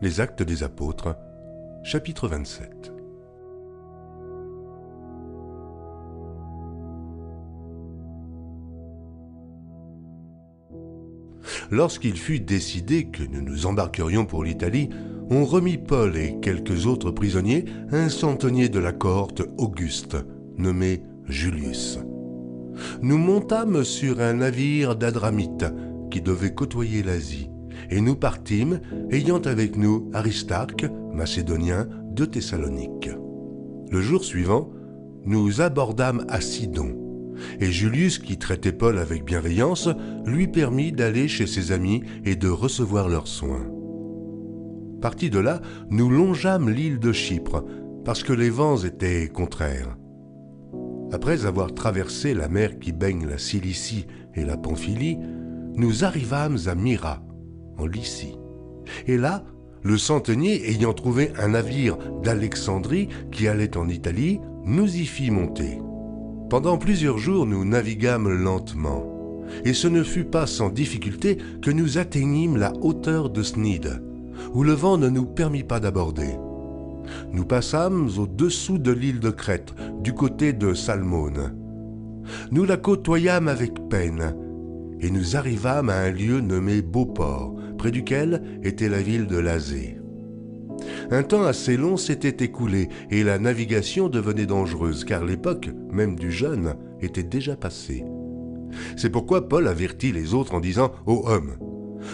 Les Actes des Apôtres, chapitre 27. Lorsqu'il fut décidé que nous nous embarquerions pour l'Italie, on remit Paul et quelques autres prisonniers à un centenier de la cohorte Auguste, nommé Julius. Nous montâmes sur un navire d'Adramite qui devait côtoyer l'Asie, et nous partîmes, ayant avec nous Aristarque, macédonien de Thessalonique. Le jour suivant, nous abordâmes à Sidon, et Julius, qui traitait Paul avec bienveillance, lui permit d'aller chez ses amis et de recevoir leurs soins. Partis de là, nous longeâmes l'île de Chypre, parce que les vents étaient contraires. Après avoir traversé la mer qui baigne la Cilicie et la Pamphylie, nous arrivâmes à Myra, en Lycie. Et là, le centenier ayant trouvé un navire d'Alexandrie qui allait en Italie, nous y fit monter. Pendant plusieurs jours, nous naviguâmes lentement, et ce ne fut pas sans difficulté que nous atteignîmes la hauteur de Snide, où le vent ne nous permit pas d'aborder. Nous passâmes au-dessous de l'île de Crète, du côté de Salmone. Nous la côtoyâmes avec peine, et nous arrivâmes à un lieu nommé Beauport, près duquel était la ville de Lasée. Un temps assez long s'était écoulé et la navigation devenait dangereuse, car l'époque, même du jeûne, était déjà passée. C'est pourquoi Paul avertit les autres en disant « Ô hommes,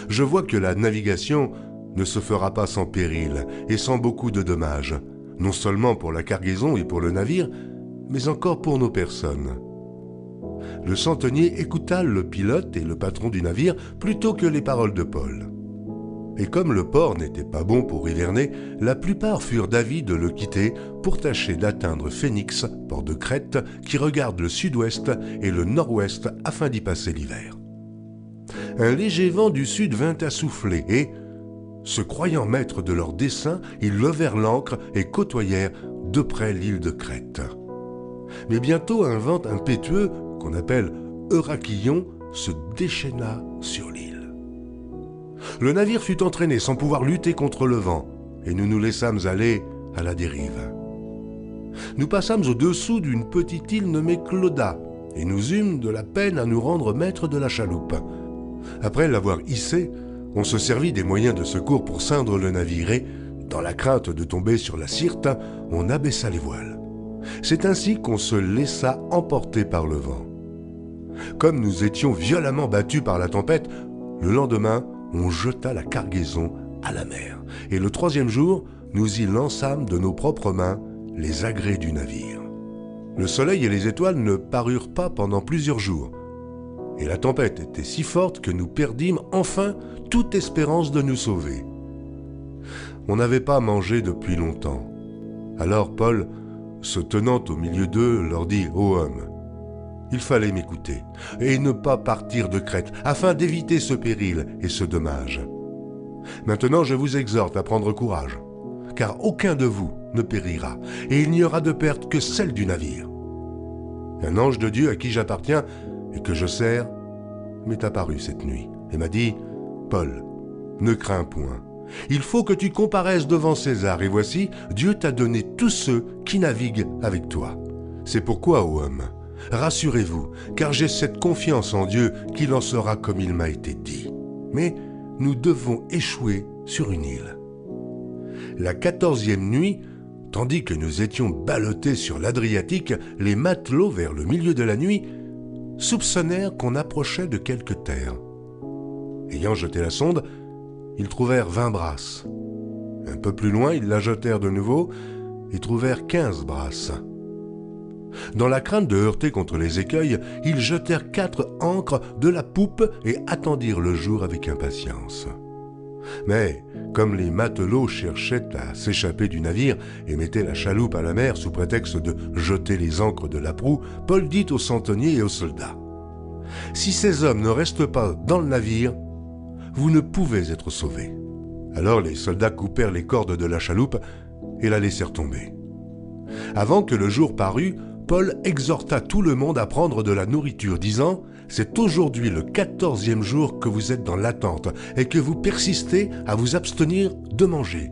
je vois que la navigation ne se fera pas sans péril et sans beaucoup de dommages, non seulement pour la cargaison et pour le navire, mais encore pour nos personnes. » Le centenier écouta le pilote et le patron du navire plutôt que les paroles de Paul. Et comme le port n'était pas bon pour hiverner, la plupart furent d'avis de le quitter pour tâcher d'atteindre Phénix, port de Crète, qui regarde le sud-ouest et le nord-ouest afin d'y passer l'hiver. Un léger vent du sud vint à souffler et, se croyant maîtres de leur dessein, ils levèrent l'ancre et côtoyèrent de près l'île de Crète. Mais bientôt un vent impétueux, qu'on appelle Eurachillon, se déchaîna sur l'île. Le navire fut entraîné sans pouvoir lutter contre le vent, et nous nous laissâmes aller à la dérive. Nous passâmes au-dessous d'une petite île nommée Clauda, et nous eûmes de la peine à nous rendre maîtres de la chaloupe. Après l'avoir hissée, on se servit des moyens de secours pour ceindre le navire et, dans la crainte de tomber sur la Syrte, on abaissa les voiles. C'est ainsi qu'on se laissa emporter par le vent. Comme nous étions violemment battus par la tempête, le lendemain, on jeta la cargaison à la mer, et le troisième jour, nous y lançâmes de nos propres mains les agrès du navire. Le soleil et les étoiles ne parurent pas pendant plusieurs jours, et la tempête était si forte que nous perdîmes enfin toute espérance de nous sauver. On n'avait pas mangé depuis longtemps. Alors Paul, se tenant au milieu d'eux, leur dit « Ô hommes, il fallait m'écouter et ne pas partir de Crète afin d'éviter ce péril et ce dommage. Maintenant, je vous exhorte à prendre courage, car aucun de vous ne périra, et il n'y aura de perte que celle du navire. Un ange de Dieu à qui j'appartiens et que je sers m'est apparu cette nuit et m'a dit « Paul, ne crains point. Il faut que tu comparaisses devant César, et voici, Dieu t'a donné tous ceux qui naviguent avec toi. C'est pourquoi, ô homme, rassurez-vous, car j'ai cette confiance en Dieu qu'il en sera comme il m'a été dit. Mais nous devons échouer sur une île. » La 14e nuit, tandis que nous étions ballottés sur l'Adriatique, les matelots, vers le milieu de la nuit, soupçonnèrent qu'on approchait de quelque terre. Ayant jeté la sonde, ils trouvèrent 20 brasses. Un peu plus loin, ils la jetèrent de nouveau et trouvèrent 15 brasses. Dans la crainte de heurter contre les écueils, ils jetèrent 4 ancres de la poupe et attendirent le jour avec impatience. Mais, comme les matelots cherchaient à s'échapper du navire et mettaient la chaloupe à la mer sous prétexte de jeter les ancres de la proue, Paul dit aux centeniers et aux soldats « Si ces hommes ne restent pas dans le navire, vous ne pouvez être sauvés. » Alors les soldats coupèrent les cordes de la chaloupe et la laissèrent tomber. Avant que le jour parût, Paul exhorta tout le monde à prendre de la nourriture, disant « C'est aujourd'hui le 14e jour que vous êtes dans l'attente et que vous persistez à vous abstenir de manger.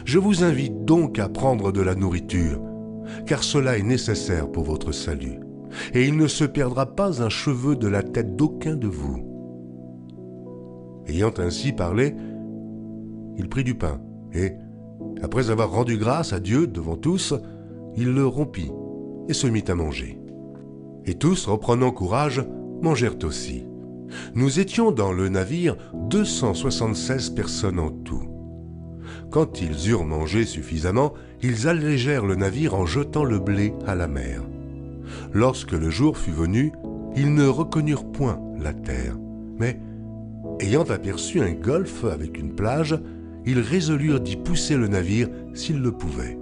Je vous invite donc à prendre de la nourriture, car cela est nécessaire pour votre salut. Et il ne se perdra pas un cheveu de la tête d'aucun de vous. » Ayant ainsi parlé, il prit du pain et, après avoir rendu grâce à Dieu devant tous, il le rompit et se mit à manger. Et tous, reprenant courage, mangèrent aussi. Nous étions dans le navire 276 personnes en tout. Quand ils eurent mangé suffisamment, ils allégèrent le navire en jetant le blé à la mer. Lorsque le jour fut venu, ils ne reconnurent point la terre, mais, ayant aperçu un golfe avec une plage, ils résolurent d'y pousser le navire s'ils le pouvaient.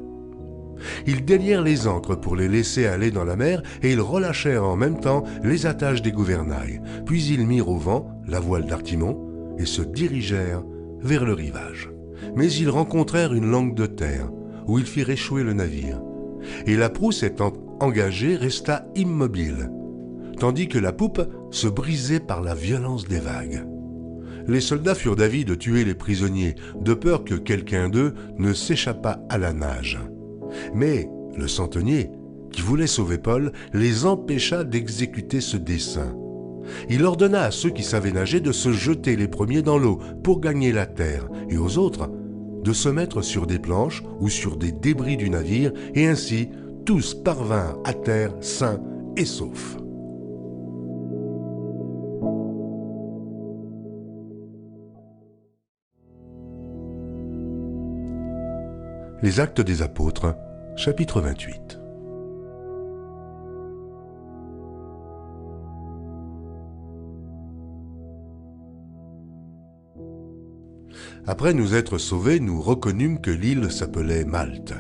Ils délièrent les ancres pour les laisser aller dans la mer et ils relâchèrent en même temps les attaches des gouvernails. Puis ils mirent au vent la voile d'Artimon et se dirigèrent vers le rivage. Mais ils rencontrèrent une langue de terre où ils firent échouer le navire. Et la prousse étant engagée resta immobile, tandis que la poupe se brisait par la violence des vagues. Les soldats furent d'avis de tuer les prisonniers, de peur que quelqu'un d'eux ne s'échappât à la nage. Mais le centenier, qui voulait sauver Paul, les empêcha d'exécuter ce dessein. Il ordonna à ceux qui savaient nager de se jeter les premiers dans l'eau pour gagner la terre, et aux autres de se mettre sur des planches ou sur des débris du navire, et ainsi tous parvinrent à terre sains et saufs. Les Actes des Apôtres, chapitre 28. Après nous être sauvés, nous reconnûmes que l'île s'appelait Malte.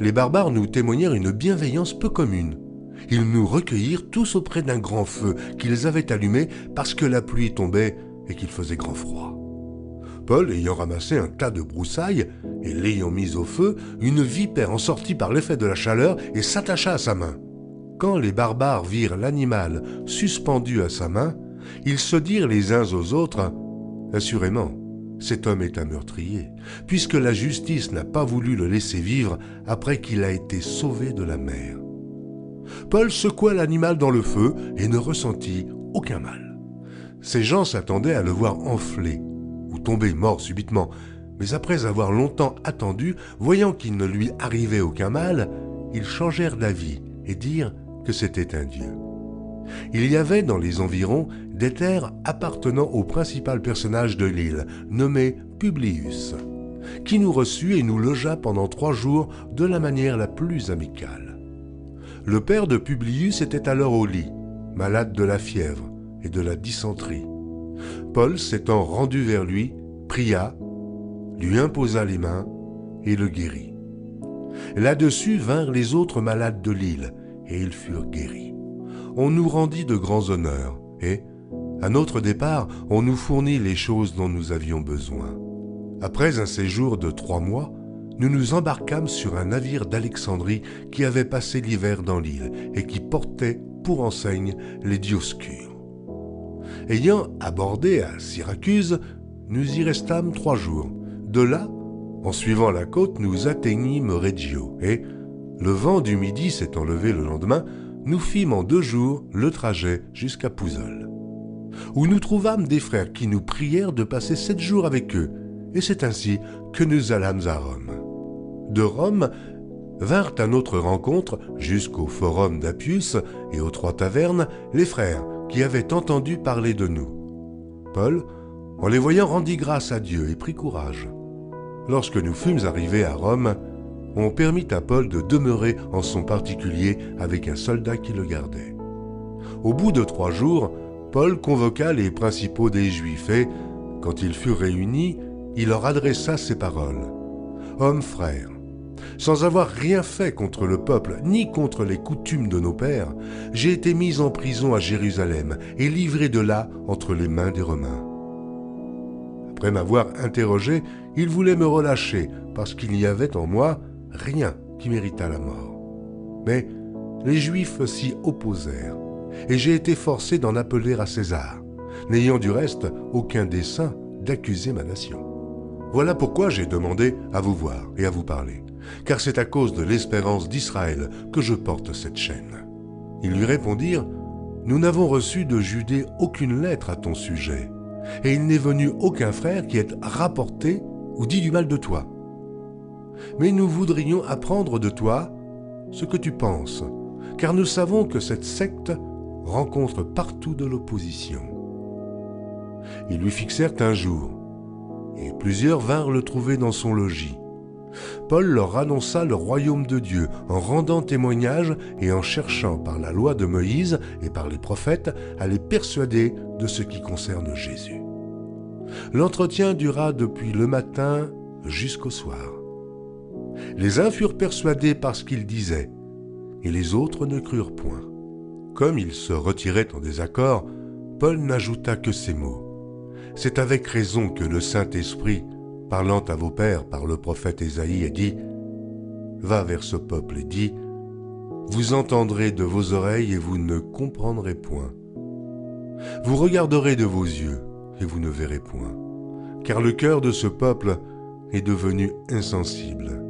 Les barbares nous témoignèrent une bienveillance peu commune. Ils nous recueillirent tous auprès d'un grand feu qu'ils avaient allumé parce que la pluie tombait et qu'il faisait grand froid. Paul, ayant ramassé un tas de broussailles et l'ayant mis au feu, une vipère en sortit par l'effet de la chaleur et s'attacha à sa main. Quand les barbares virent l'animal suspendu à sa main, ils se dirent les uns aux autres « Assurément, cet homme est un meurtrier, puisque la justice n'a pas voulu le laisser vivre après qu'il a été sauvé de la mer. » Paul secoua l'animal dans le feu et ne ressentit aucun mal. Ces gens s'attendaient à le voir enfler ou tomber mort subitement, mais après avoir longtemps attendu, voyant qu'il ne lui arrivait aucun mal, ils changèrent d'avis et dirent que c'était un dieu. Il y avait dans les environs des terres appartenant au principal personnage de l'île, nommé Publius, qui nous reçut et nous logea pendant 3 jours de la manière la plus amicale. Le père de Publius était alors au lit, malade de la fièvre et de la dysenterie. Paul, s'étant rendu vers lui, pria, lui imposa les mains et le guérit. Là-dessus vinrent les autres malades de l'île, et ils furent guéris. On nous rendit de grands honneurs, et, à notre départ, on nous fournit les choses dont nous avions besoin. Après un séjour de 3 mois, nous nous embarquâmes sur un navire d'Alexandrie qui avait passé l'hiver dans l'île et qui portait pour enseigne les Dioscures. Ayant abordé à Syracuse, nous y restâmes 3 jours. De là, en suivant la côte, nous atteignîmes Reggio, et, le vent du midi s'étant levé le lendemain, nous fîmes en 2 jours le trajet jusqu'à Pouzole, où nous trouvâmes des frères qui nous prièrent de passer 7 jours avec eux, et c'est ainsi que nous allâmes à Rome. De Rome vinrent à notre rencontre, jusqu'au forum d'Appius et aux 3 tavernes, les frères qui avaient entendu parler de nous. Paul, en les voyant, rendit grâce à Dieu et prit courage. Lorsque nous fûmes arrivés à Rome, on permit à Paul de demeurer en son particulier avec un soldat qui le gardait. Au bout de 3 jours, Paul convoqua les principaux des Juifs et, quand ils furent réunis, il leur adressa ces paroles. « Hommes frères, sans avoir rien fait contre le peuple ni contre les coutumes de nos pères, j'ai été mis en prison à Jérusalem et livré de là entre les mains des Romains. Après m'avoir interrogé, ils voulaient me relâcher parce qu'il n'y avait en moi rien qui méritât la mort. Mais, Les Juifs s'y opposèrent, et j'ai été forcé d'en appeler à César, n'ayant du reste aucun dessein d'accuser ma nation. Voilà pourquoi j'ai demandé à vous voir et à vous parler, car c'est à cause de l'espérance d'Israël que je porte cette chaîne. » Ils lui répondirent, « Nous n'avons reçu de Judée aucune lettre à ton sujet, et il n'est venu aucun frère qui ait rapporté ou dit du mal de toi. Mais nous voudrions apprendre de toi ce que tu penses, car nous savons que cette secte rencontre partout de l'opposition. » Ils lui fixèrent un jour, et plusieurs vinrent le trouver dans son logis. Paul leur annonça le royaume de Dieu en rendant témoignage et en cherchant par la loi de Moïse et par les prophètes à les persuader de ce qui concerne Jésus. L'entretien dura depuis le matin jusqu'au soir. Les uns furent persuadés par ce qu'il disait, et les autres ne crurent point. Comme ils se retiraient en désaccord, Paul n'ajouta que ces mots. « C'est avec raison que le Saint-Esprit, parlant à vos pères par le prophète Ésaïe, a dit « Va vers ce peuple et dis « Vous entendrez de vos oreilles et vous ne comprendrez point. Vous regarderez de vos yeux et vous ne verrez point. Car le cœur de ce peuple est devenu insensible.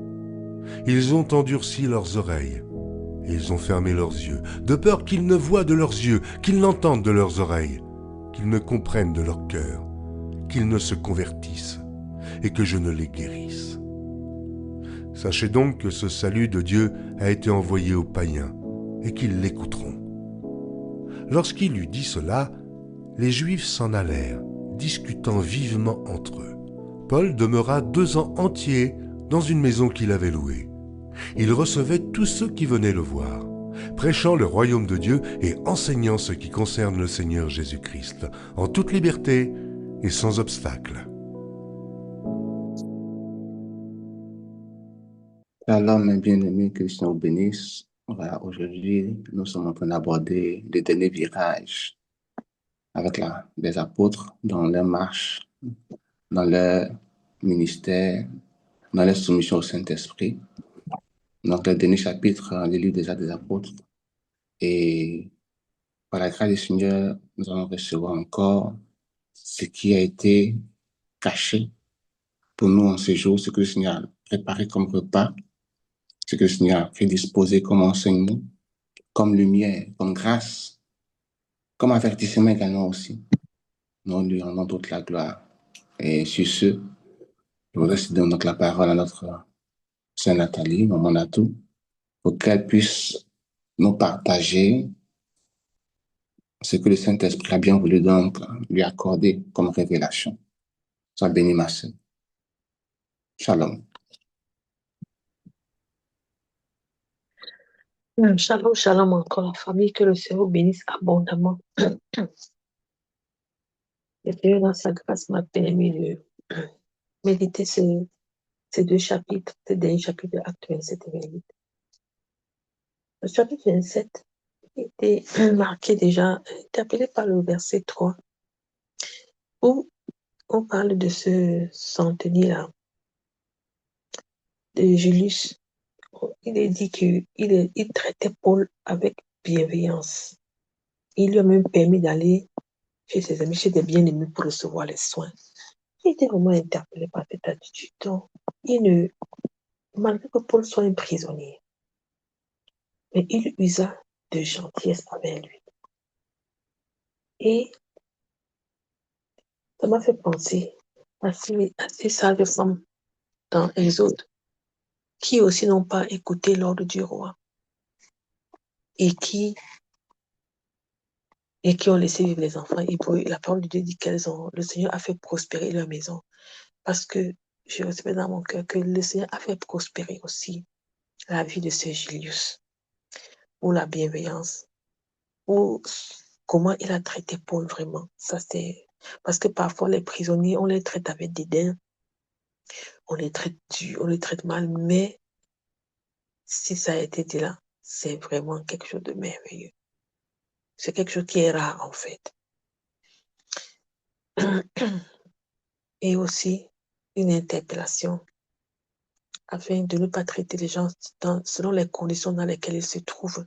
Ils ont endurci leurs oreilles et ils ont fermé leurs yeux, de peur qu'ils ne voient de leurs yeux, qu'ils n'entendent de leurs oreilles, qu'ils ne comprennent de leur cœur, qu'ils ne se convertissent et que je ne les guérisse. Sachez donc que ce salut de Dieu a été envoyé aux païens et qu'ils l'écouteront. » Lorsqu'il eut dit cela, les Juifs s'en allèrent, discutant vivement entre eux. Paul demeura 2 ans entiers dans une maison qu'il avait louée. Il recevait tous ceux qui venaient le voir, prêchant le royaume de Dieu et enseignant ce qui concerne le Seigneur Jésus-Christ, en toute liberté et sans obstacle. Shalom, mes bien-aimés, que le Seigneur vous bénisse. Voilà, aujourd'hui, nous sommes en train d'aborder le dernier virage avec les apôtres dans leur marche, dans leur ministère, dans leur soumission au Saint-Esprit. Donc, le dernier chapitre du livre des Apôtres. Et par la grâce du Seigneur, nous allons recevoir encore ce qui a été caché pour nous en ce jour, ce que le Seigneur a préparé comme repas, ce que le Seigneur a prédisposé comme enseignement, comme lumière, comme grâce, comme avertissement également aussi. Nous lui rendons toute la gloire. Et sur ce, je voudrais donner donc la parole à notre sœur Nathalie, maman Natou, pour qu'elle puisse nous partager ce que le Saint-Esprit a bien voulu donc lui accorder comme révélation. Sois bénie, ma sœur. Shalom. Shalom, shalom encore la famille, que le Seigneur bénisse abondamment. Le Seigneur dans sa grâce m'a permis de méditer ces 2 chapitres, ces derniers chapitres de Acte 27 et 28. Le chapitre 27 était marqué déjà, interpellé par le verset 3, où on parle de ce centenier-là, de Julius. Il est dit qu'il traitait Paul avec bienveillance. Il lui a même permis d'aller chez ses amis, chez des bien-aimés pour recevoir les soins. Il était vraiment interpellé par cette attitude. Donc, malgré que Paul soit un prisonnier, mais il usa de gentillesse avec lui. Et ça m'a fait penser à ces sages femmes dans Exode, qui aussi n'ont pas écouté l'ordre du roi et qui ont laissé vivre les enfants. Et pour la parole de Dieu dit le Seigneur a fait prospérer leur maison. Parce que je respecte dans mon cœur que le Seigneur a fait prospérer aussi la vie de ce Julius, ou la bienveillance, ou comment il a traité Paul vraiment. Ça, c'est parce que parfois les prisonniers, on les traite avec dédain, on les traite dur, on les traite mal, mais si ça a été dit là, c'est vraiment quelque chose de merveilleux. C'est quelque chose qui est rare en fait. Et aussi une interpellation afin de ne pas traiter les gens selon les conditions dans lesquelles ils se trouvent.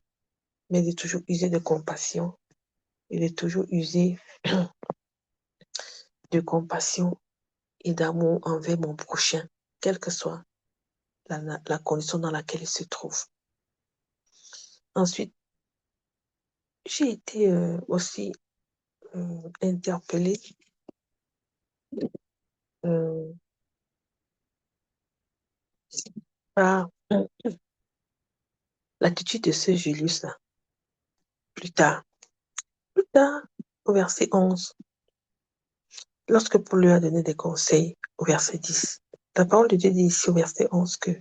mais de toujours user de compassion et de toujours user de compassion et d'amour envers mon prochain, quelle que soit la condition dans laquelle il se trouve. Ensuite, j'ai été aussi interpellée par l'attitude de ce Julius-là. Plus tard, au verset 11, lorsque Paul lui a donné des conseils, au verset 10, la parole de Dieu dit ici au verset 11 que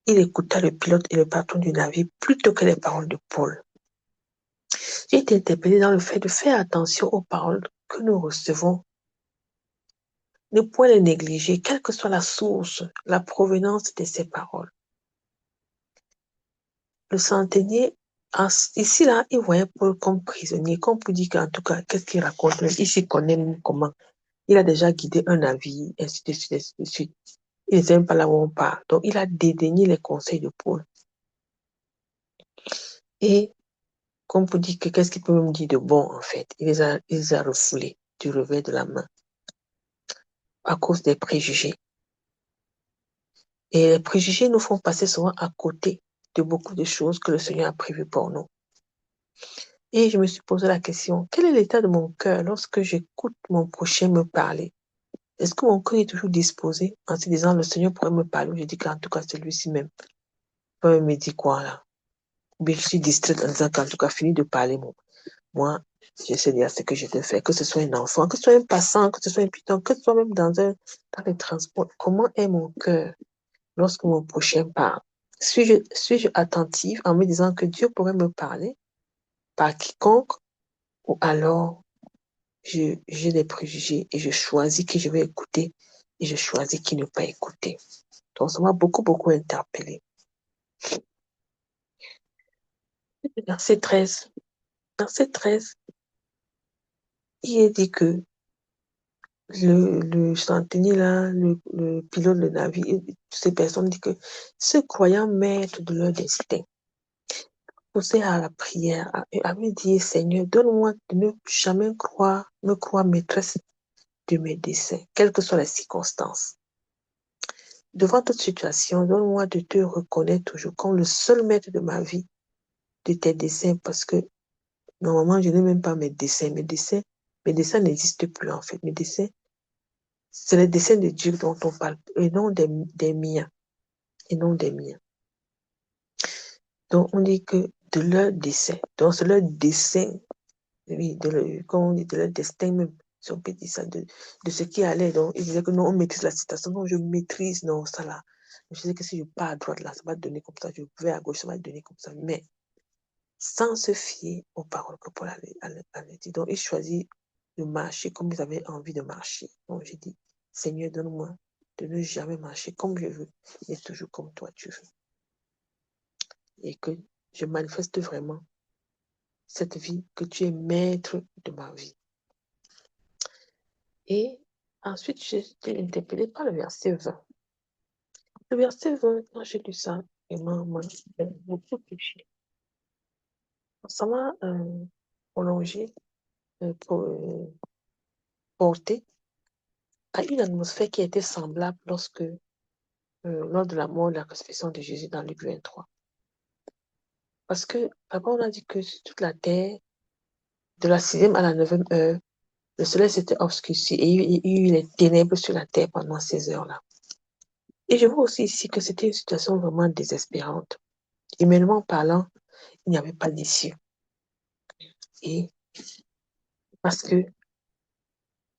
il écouta le pilote et le patron du navire plutôt que les paroles de Paul. J'ai été interpellée dans le fait de faire attention aux paroles que nous recevons, ne point les négliger, quelle que soit la source, la provenance de ces paroles. Le centenier, ici, là, il voyait Paul comme prisonnier, comme pour dire qu'en tout cas, qu'est-ce qu'il raconte? Il s'y connaît comment. Il a déjà guidé un navire, ainsi de suite, ainsi de suite. Il n'est même pas là où on part. Donc, il a dédaigné les conseils de Paul. Et, comme pour dire que qu'est-ce qu'il peut me dire de bon, en fait, il les a refoulés du revers de la main à cause des préjugés. Et les préjugés nous font passer souvent à côté de beaucoup de choses que le Seigneur a prévues pour nous. Et je me suis posé la question, quel est l'état de mon cœur lorsque j'écoute mon prochain me parler? Est-ce que mon cœur est toujours disposé en se disant, le Seigneur pourrait me parler, ou je dis qu'en tout cas, celui-ci même peut me dire quoi là? Ou bien je suis distraite en disant qu'en tout cas, fini de parler, moi, j'essaie de dire ce que je peux faire, que ce soit un enfant, que ce soit un passant, que ce soit un piéton, que ce soit même dans les transports. Comment est mon cœur lorsque mon prochain parle? Suis-je attentive en me disant que Dieu pourrait me parler par quiconque, ou alors j'ai des préjugés et je choisis qui je vais écouter et je choisis qui ne pas écouter. Donc, ça m'a beaucoup, beaucoup interpellée. Verset 13. Verset 13, il est dit que le centenier là, le pilote de navire, ces personnes disent que se croyant maîtres de leur destin, pousser à la prière, à me dire, Seigneur, donne-moi de ne jamais me croire maîtresse de mes desseins, quelles que soient les circonstances. Devant toute situation, donne-moi de te reconnaître toujours comme le seul maître de ma vie, de tes desseins, parce que normalement, je n'ai même pas mes desseins. Mes desseins n'existent plus en fait. Mes desseins, c'est les desseins de Dieu dont on parle, et non des miens. Et non des miens. Donc, on dit que de leur dessein. Donc, c'est leur dessein, oui, comme on dit, de leur destin même. Si on peut dire ça, de ce qui allait. Donc, il disait que non, on maîtrise la situation. Non, je maîtrise, non, ça là. Je sais que si je pars à droite là, ça va donner comme ça. Je vais à gauche, ça va donner comme ça. Mais, sans se fier aux paroles que Paul avait dit. Donc, il choisit de marcher comme ils avaient envie de marcher. Donc, j'ai dit, Seigneur, donne-moi de ne jamais marcher comme je veux, mais toujours comme toi tu veux. Et que je manifeste vraiment cette vie, que tu es maître de ma vie. Et ensuite, j'ai été interpellée par le verset 20. Le verset 20, quand j'ai lu ça, vraiment, m'a beaucoup touché. Ça m'a prolongé, porté à une atmosphère qui était semblable lors de la mort et de la crucifixion de Jésus dans Luc 23. Parce que, d'abord, on a dit que sur toute la terre, de la 6e à la 9e heure, le soleil s'était obscurci et il y a eu les ténèbres sur la terre pendant ces heures-là. Et je vois aussi ici que c'était une situation vraiment désespérante. Humainement parlant, il n'y avait pas d'issue. Et parce que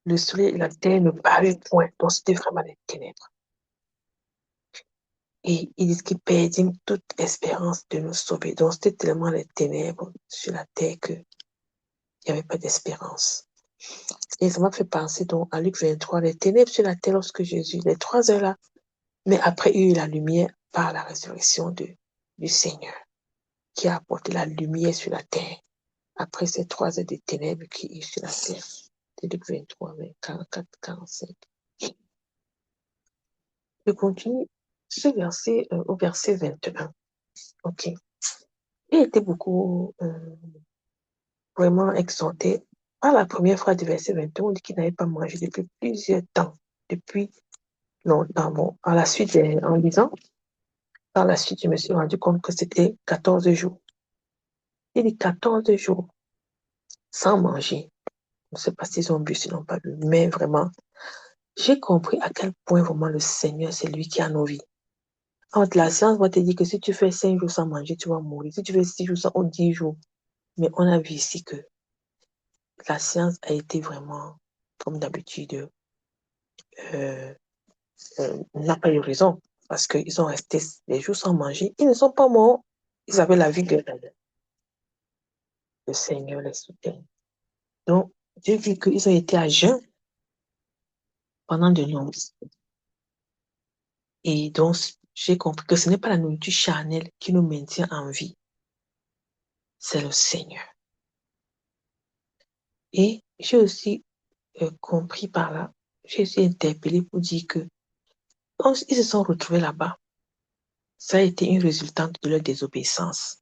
le soleil et la terre ne parlaient point, donc c'était vraiment les ténèbres. Et ils disent qu'ils perdaient toute espérance de nous sauver. Donc c'était tellement les ténèbres sur la terre qu'il n'y avait pas d'espérance. Et ça m'a fait penser donc à Luc 23, les ténèbres sur la terre lorsque Jésus, les 3 heures là, mais après il y a eu la lumière par la résurrection du Seigneur, qui a apporté la lumière sur la terre. Après ces 3 heures de ténèbres qui y sur la terre. C'est Luc 23, 44, 45. Je continue ce verset au verset 21. OK. J'ai été beaucoup vraiment exhorté par la première phrase du verset 21, on dit qu'il n'avait pas mangé depuis plusieurs temps, depuis longtemps. Bon, à la suite, en lisant, par la suite, je me suis rendu compte que c'était 14 jours. Il dit 14 jours sans manger. Je ne sais pas s'ils ont bu, s'ils n'ont pas bu, mais vraiment, j'ai compris à quel point vraiment le Seigneur, c'est lui qui a nos vies. Entre la science va te dire que si tu fais 5 jours sans manger, tu vas mourir. Si tu fais 6 jours sans, ou 10 jours. Mais on a vu ici que la science a été vraiment, comme d'habitude, n'a pas eu raison. Parce qu'ils sont restés des jours sans manger. Ils ne sont pas morts. Ils avaient la vie de le Seigneur les soutient. Donc, j'ai vu qu'ils ont été à jeun pendant de longues. Et donc, j'ai compris que ce n'est pas la nourriture charnelle qui nous maintient en vie. C'est le Seigneur. Et j'ai aussi compris par là, j'ai aussi interpellé pour dire que quand ils se sont retrouvés là-bas, ça a été une résultante de leur désobéissance.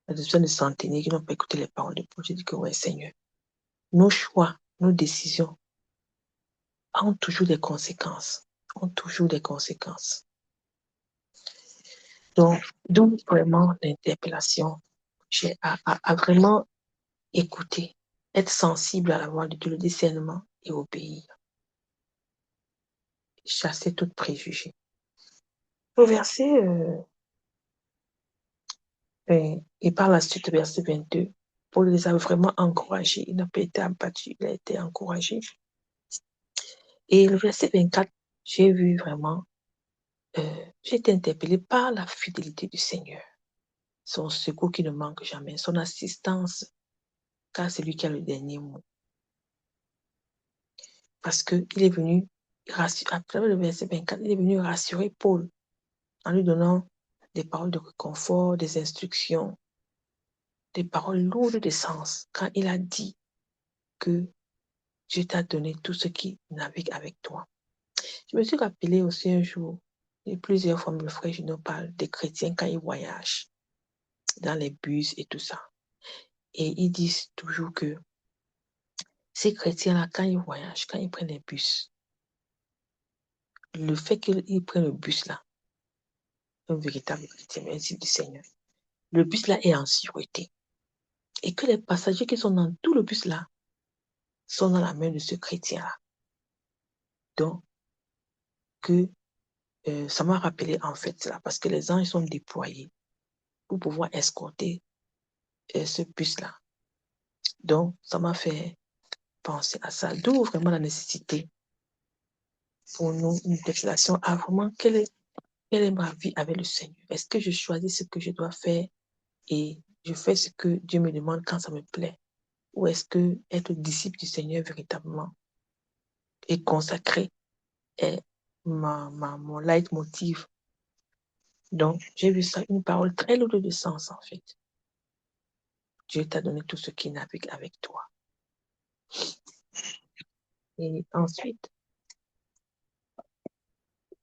La décision de centenaires qui n'ont pas écouté les paroles de Paul. J'ai dit que ouais, Seigneur, nos choix, nos décisions ont toujours des conséquences. Ont toujours des conséquences. Donc, d'où vraiment l'interpellation. J'ai à vraiment écouter, être sensible à la voix de Dieu, le discernement et obéir. Chasser tout préjugé. Au verset, et par la suite, verset 22, Paul les a vraiment encouragés. Il n'a pas été abattu, il a été encouragé. Et le verset 24, j'ai vu vraiment, j'ai été interpellée par la fidélité du Seigneur. Son secours qui ne manque jamais, son assistance, car c'est lui qui a le dernier mot. Parce qu'il est venu, à travers le verset 24, il est venu rassurer Paul en lui donnant des paroles de réconfort, des instructions, des paroles lourdes de sens, quand il a dit que Dieu t'a donné tout ce qui navigue avec toi. Je me suis rappelé aussi un jour, et plusieurs fois, mon frère Gino parle des chrétiens quand ils voyagent dans les bus et tout ça. Et ils disent toujours que ces chrétiens-là, quand ils voyagent, quand ils prennent les bus, le fait qu'ils prennent le bus là, un véritable chrétien, ainsi du Seigneur, le bus là est en sécurité. Et que les passagers qui sont dans tout le bus là sont dans la main de ce chrétien-là. Donc, que ça m'a rappelé en fait cela, parce que les anges sont déployés pour pouvoir escorter ce bus-là. Donc, ça m'a fait penser à ça, d'où vraiment la nécessité pour nous, une déclaration à vraiment quelle est ma vie avec le Seigneur. Est-ce que je choisis ce que je dois faire et je fais ce que Dieu me demande quand ça me plaît? Ou est-ce que être disciple du Seigneur véritablement et consacré est mon leitmotiv? Donc, j'ai vu ça, une parole très lourde de sens en fait. Dieu t'a donné tout ce qui navigue avec toi. Et ensuite,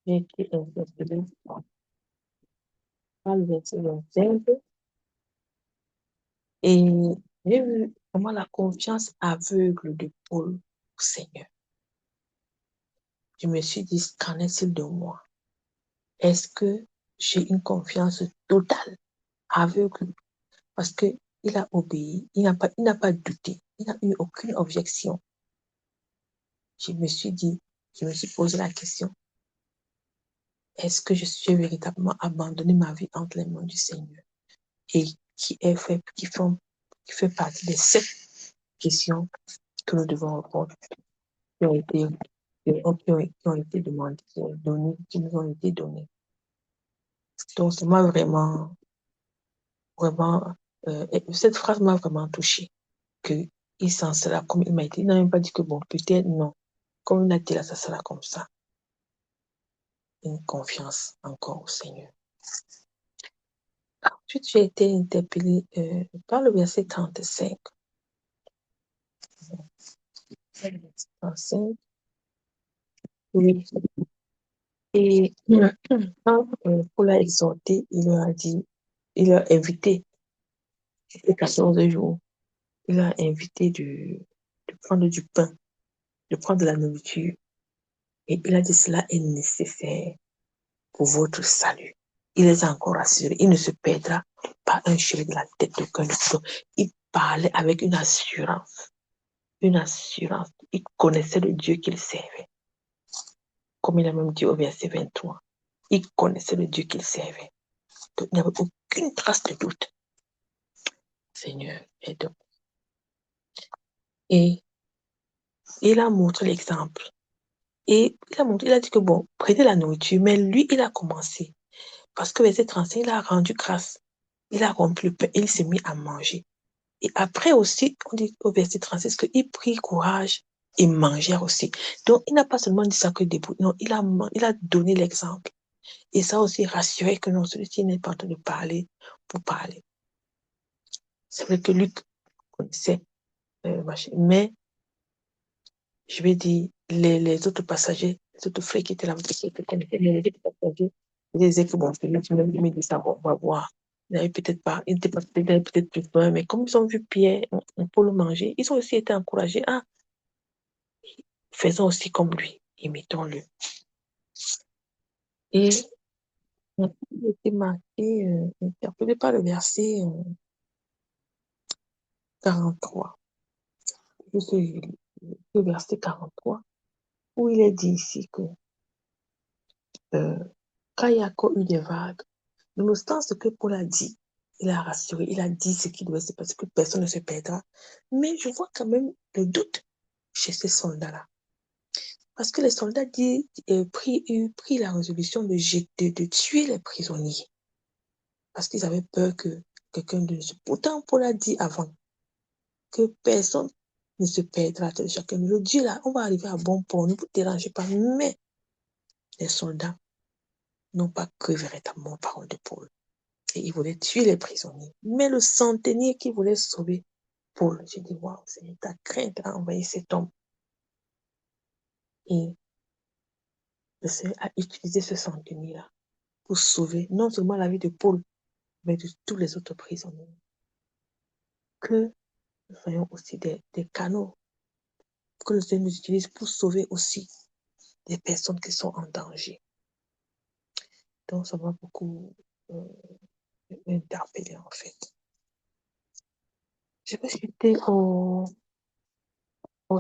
j'ai été interpellée par le verset 25 et j'ai vu vraiment la confiance aveugle de Paul au Seigneur. Je me suis dit, qu'en est-il de moi? Est-ce que j'ai une confiance totale, aveugle? Parce qu'il a obéi, il n'a pas douté, il n'a eu aucune objection. Je me suis posé la question, est-ce que je suis véritablement abandonné ma vie entre les mains du Seigneur? Et qui fait partie des 7 questions que nous devons répondre, qui ont été demandées, qui nous ont été données. Donc, ça m'a vraiment, cette phrase m'a vraiment touchée, que il s'en sera comme il m'a été. Il n'a même pas dit que bon, peut-être non. Comme il a dit là, ça sera comme ça. Une confiance encore au Seigneur. Ensuite, j'ai été interpellée par le verset 35. Oui. Et quand Paul a exhorté, il leur a dit, il leur a invité C'était 14 jours. Il a invité de prendre du pain, de prendre de la nourriture. Et il a dit cela est nécessaire pour votre salut. Il les a encore rassurés. Il ne se perdra pas un cheveu de la tête d'aucun de vous. Il parlait avec une assurance. Une assurance. Il connaissait le Dieu qu'il servait. Comme il a même dit au verset 23. Il connaissait le Dieu qu'il servait. Donc, il n'y avait aucune trace de doute. Seigneur, aide-nous. Et il a montré l'exemple. Et il a dit que bon, prenez la nourriture, mais lui, il a commencé. Parce que verset 35, il a rendu grâce. Il a rompu le pain, il s'est mis à manger. Et après aussi, on dit au verset 36 qu'il prit courage et mangèrent aussi. Donc, il n'a pas seulement dit ça que debout. Non, il a donné l'exemple. Et ça aussi rassuré que non, celui-ci n'est pas en train de parler pour parler. C'est vrai que Luc connaissait, mais je vais dire, les autres passagers, les autres frères qui étaient là, les autres passagers, ils disaient que bon, celui qui me dit ça, bon, on va voir. Il n'avait peut-être pas, il avait peut-être plus peur, mais comme ils ont vu Pierre, on peut le manger, ils ont aussi été encouragés. Ah, faisons aussi comme lui, imitons-le. Et on a été marqué, interpellé par le verset 43. Le verset 43, où il est dit ici que quand il y a encore eu des vagues, nonobstant ce que Paul a dit, il a rassuré, il a dit ce qui devait se passer, que personne ne se perdra. Mais je vois quand même le doute chez ces soldats-là. Parce que les soldats pris la résolution de tuer les prisonniers. Parce qu'ils avaient peur que quelqu'un de... Pourtant, Paul a dit avant que personne ne se perdra de chacun. Le Dieu là, on va arriver à bon port, ne vous dérangez pas. Mais les soldats n'ont pas cru véritablement aux paroles de Paul. Et ils voulaient tuer les prisonniers. Mais le centenier qui voulait sauver Paul, j'ai dit, waouh, c'est ta crainte à envoyer cet homme. Et le Seigneur a utilisé ce centenier-là pour sauver non seulement la vie de Paul, mais de tous les autres prisonniers. Que nous soyons aussi des canaux que le Seigneur nous utilise pour sauver aussi des personnes qui sont en danger. Donc, ça m'a beaucoup interpellé en fait. Je vais citer au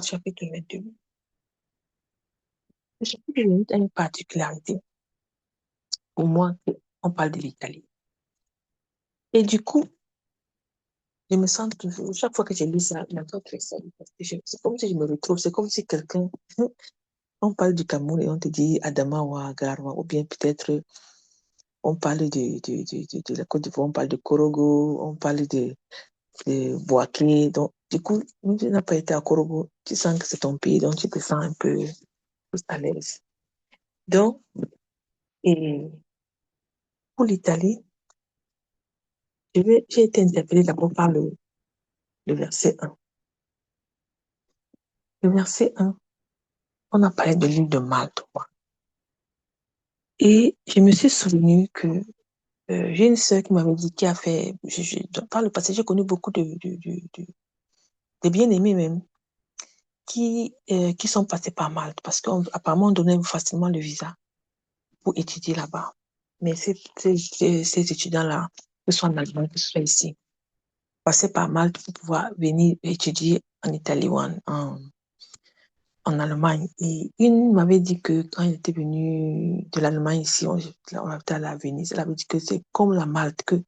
chapitre 22. Le chapitre 28 a une particularité. Pour moi, on parle de l'Italie. Et du coup, je me sens toujours, chaque fois que je lis ça, c'est comme si je me retrouve, c'est comme si quelqu'un, on parle du Cameroun et on te dit Adamawa, Garwa, ou bien peut-être on parle de la Côte d'Ivoire, on parle de Korogo, on parle de Boaké. Donc, du coup, même si tu n'as pas été à Korogo, tu sens que c'est ton pays, donc tu te sens un peu plus à l'aise. Donc, et pour l'Italie, j'ai été interpellée d'abord par le verset 1. Le verset 1, on a parlé de l'île de Malte. Et je me suis souvenu que j'ai une sœur qui m'avait dit, qui a fait, par le passé, j'ai connu beaucoup de bien-aimés même, qui sont passés par Malte, parce qu'apparemment, on donnait facilement le visa pour étudier là-bas. Mais ces étudiants-là, que ce soit en Allemagne, que ce soit ici, passaient par Malte pour pouvoir venir étudier en Italie ou en Allemagne. Et une m'avait dit que quand il était venu de l'Allemagne ici, on était allé à Venise, elle avait dit que c'est comme la Malte, que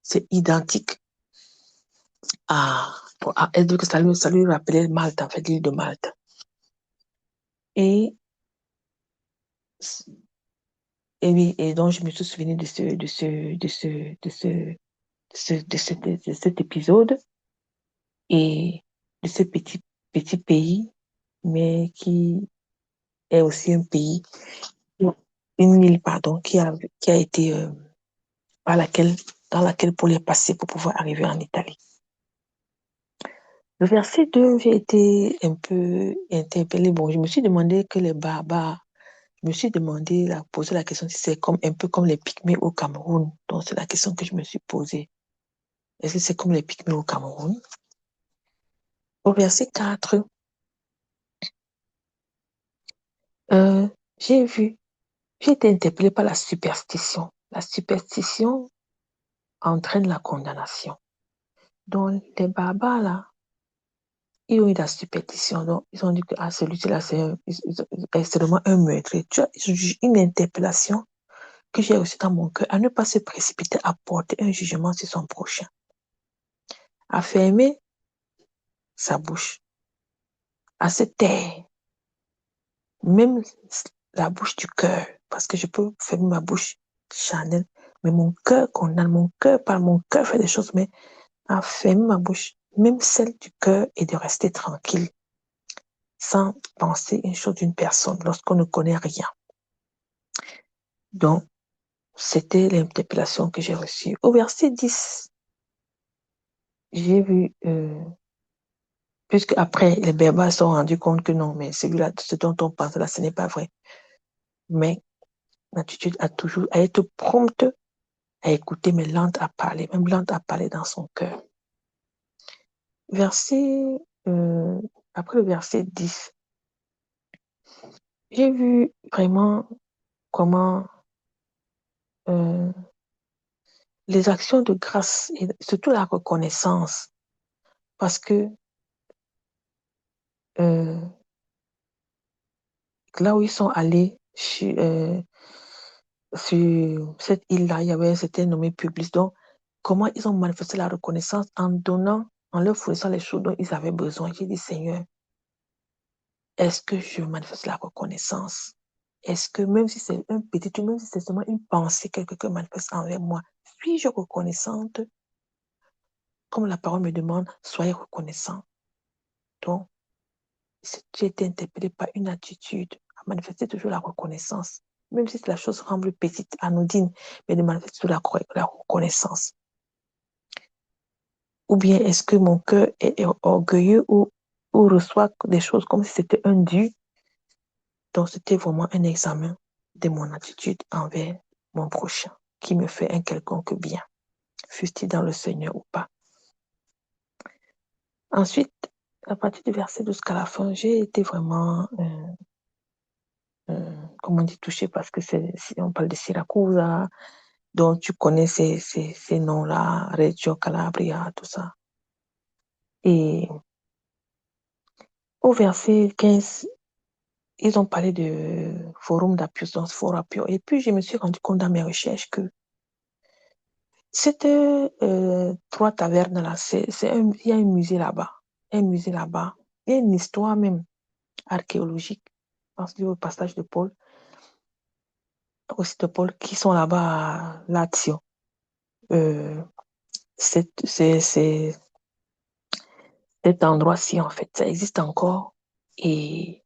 c'est identique elle dit que ça lui rappelait Malte, en fait, l'île de Malte. Et oui, et donc je me suis souvenu de cet épisode et de ce petit pays, mais qui est aussi un pays, une île, pardon, qui a été dans laquelle Paul est passé pour pouvoir arriver en Italie. Le verset 2, j'ai été un peu interpellée. Bon, je me suis demandé que les barbares, je me suis posé la question si c'est un peu comme les Pygmées au Cameroun. Donc, c'est la question que je me suis posée. Est-ce que c'est comme les Pygmées au Cameroun? Au verset 4, j'ai été interpellée par la superstition. La superstition entraîne la condamnation. Donc, les barbares, là, ils ont eu la superstition. Donc, ils ont dit que celui-là, c'est seulement un meurtre. Tu vois, une interpellation que j'ai aussi dans mon cœur, à ne pas se précipiter à porter un jugement sur son prochain. À fermer sa bouche, à se taire, même la bouche du cœur, parce que je peux fermer ma bouche charnelle, mais mon cœur condamne, mon cœur parle, mon cœur fait des choses, mais à fermer ma bouche, même celle du cœur, et de rester tranquille, sans penser une chose d'une personne lorsqu'on ne connaît rien. Donc, c'était l'interpellation que j'ai reçue. Au verset 10, j'ai vu, puisque après, les Berbères se sont rendus compte que non, mais celui-là, ce dont on pense là, ce n'est pas vrai. Mais l'attitude a toujours à être prompte à écouter, mais lente à parler, même lente à parler dans son cœur. Après le verset 10, j'ai vu vraiment comment les actions de grâce et surtout la reconnaissance, parce que là où ils sont allés sur cette île-là, il y avait, c'était nommé Publius. Donc, comment ils ont manifesté la reconnaissance en donnant, en leur fournissant les choses dont ils avaient besoin. J'ai dit, Seigneur, est-ce que je manifeste la reconnaissance? Est-ce que même si c'est un petit truc, même si c'est seulement une pensée que quelqu'un manifeste envers moi, suis-je reconnaissante? Comme la parole me demande, soyez reconnaissant. Donc, j'ai été interpellée par une attitude à manifester toujours la reconnaissance. Même si la chose semble petite, anodine, mais de manifester toujours la reconnaissance. Ou bien est-ce que mon cœur est orgueilleux ou reçoit des choses comme si c'était un dû? Donc, c'était vraiment un examen de mon attitude envers mon prochain, qui me fait un quelconque bien, fût-il dans le Seigneur ou pas. Ensuite, à partir du verset 12 jusqu'à la fin, j'ai été vraiment, comment on dit, touchée parce que on parle de Siracusa, donc tu connais ces noms-là, Reggio Calabria, tout ça. Et au verset 15, ils ont parlé de forum d'Appius, donc Fora Appio. Et puis, je me suis rendu compte dans mes recherches que c'était trois tavernes là. Il y a un musée là-bas. Un musée là-bas. Il y a une histoire même archéologique. Je pense au passage de Paul, au site de Paul, qui sont là-bas à Lazio. Cet endroit-ci, en fait, ça existe encore. Et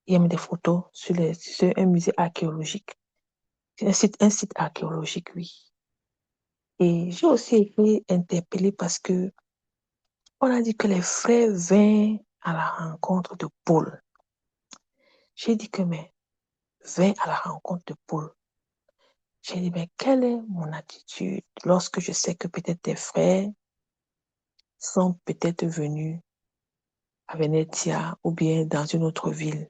il y a même des photos sur un musée archéologique. C'est un site archéologique, oui. Et j'ai aussi été interpellée parce que on a dit que les frères vinrent à la rencontre de Paul. J'ai dit que, mais, vinrent à la rencontre de Paul. J'ai dit, mais quelle est mon attitude lorsque je sais que peut-être tes frères sont peut-être venus à Venezia ou bien dans une autre ville,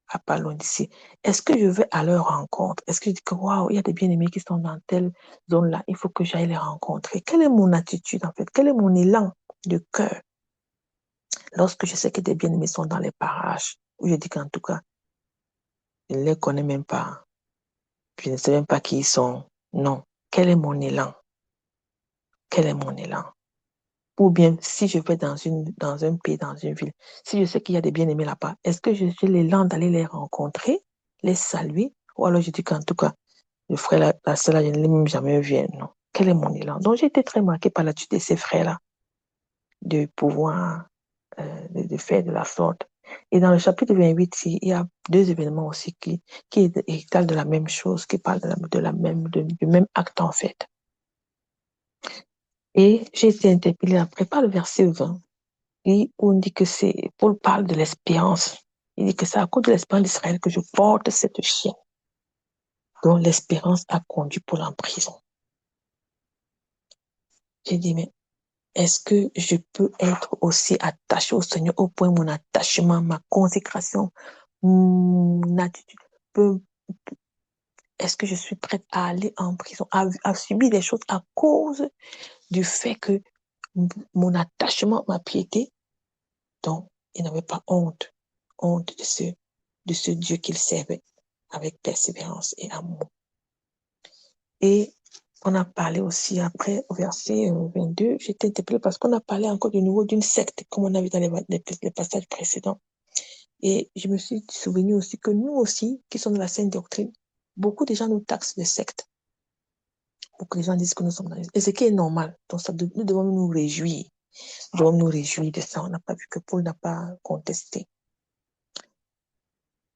à pas loin d'ici. Est-ce que je vais à leur rencontre? Est-ce que je dis que, waouh, il y a des bien-aimés qui sont dans telle zone-là, il faut que j'aille les rencontrer? Quelle est mon attitude, en fait? Quel est mon élan de cœur lorsque je sais que des bien-aimés sont dans les parages, où je dis qu'en tout cas, je ne les connais même pas, je ne sais même pas qui ils sont. Non. Quel est mon élan? Quel est mon élan? Ou bien, si je vais dans un pays, dans une ville, si je sais qu'il y a des bien-aimés là-bas, est-ce que j'ai l'élan d'aller les rencontrer, les saluer? Ou alors je dis qu'en tout cas, le frère, la sœur, là, je ne l'ai même jamais vu, non. Quel est mon élan? Donc, j'ai été très marquée par l'attitude de ces frères-là, de pouvoir de faire de la sorte. Et dans le chapitre 28, il y a deux événements aussi qui étalent de la même chose, qui parlent du même acte en fait. Et j'ai été interpellée après par le verset 20, où on dit que Paul parle de l'espérance. Il dit que c'est à cause de l'espérance d'Israël que je porte cette chienne, dont l'espérance a conduit Paul en prison. J'ai dit, mais est-ce que je peux être aussi attaché au Seigneur au point où mon attachement, ma consécration, mon attitude peut, est-ce que je suis prête à aller en prison, à subir des choses à cause du fait que mon attachement, ma piété, donc il n'avait pas honte de ce Dieu qu'il servait avec persévérance et amour. Et on a parlé aussi après, au verset 22, j'étais interpellée parce qu'on a parlé encore de nouveau d'une secte, comme on a vu dans les passages précédents. Et je me suis souvenu aussi que nous aussi, qui sommes de la sainte doctrine, beaucoup de gens nous taxent de secte. Beaucoup de gens disent que nous sommes dans les... Et ce qui est normal. Donc, nous devons nous réjouir. Nous devons nous réjouir de ça. On n'a pas vu que Paul n'a pas contesté.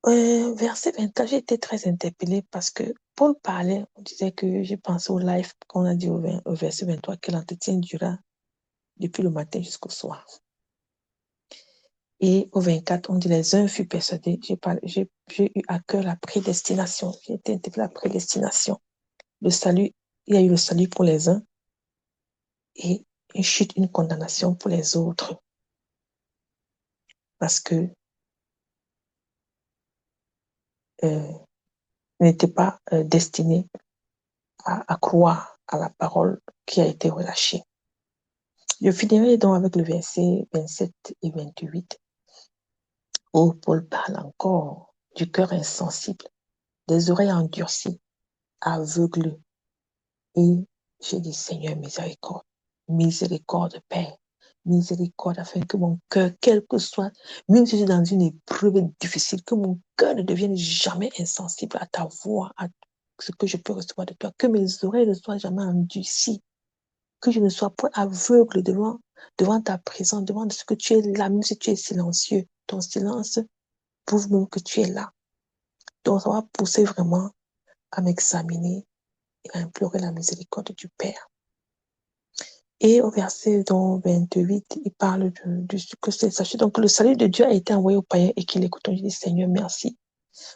Verset 24, j'ai été très interpellée parce que Paul parlait, on disait que j'ai pensé au live qu'on a dit au verset 23 que l'entretien dura depuis le matin jusqu'au soir. Et au 24, on dit les uns furent persuadés. J'ai eu à cœur la prédestination. J'ai été interpellée à la prédestination. Le salut, il y a eu le salut pour les uns et une chute, une condamnation pour les autres. Parce que n'étaient pas destinés à croire à la parole qui a été relâchée. Je finirai donc avec le verset 27 et 28, où Paul parle encore du cœur insensible, des oreilles endurcies, aveugles. Et j'ai dit, Seigneur, miséricorde, miséricorde, Père, miséricorde, afin que mon cœur, quel que soit, même si je suis dans une épreuve difficile, que mon cœur ne devienne jamais insensible à ta voix, à ce que je peux recevoir de toi, que mes oreilles ne soient jamais endurcies, que je ne sois pas aveugle devant ta présence, devant ce que tu es là, même si tu es silencieux. Ton silence prouve même que tu es là. Donc, ça va pousser vraiment à m'examiner et à implorer la miséricorde du Père. Et au verset 28, il parle de ce que c'est. Sachez donc que le salut de Dieu a été envoyé aux païens et qu'il écoute. On dit, Seigneur, merci,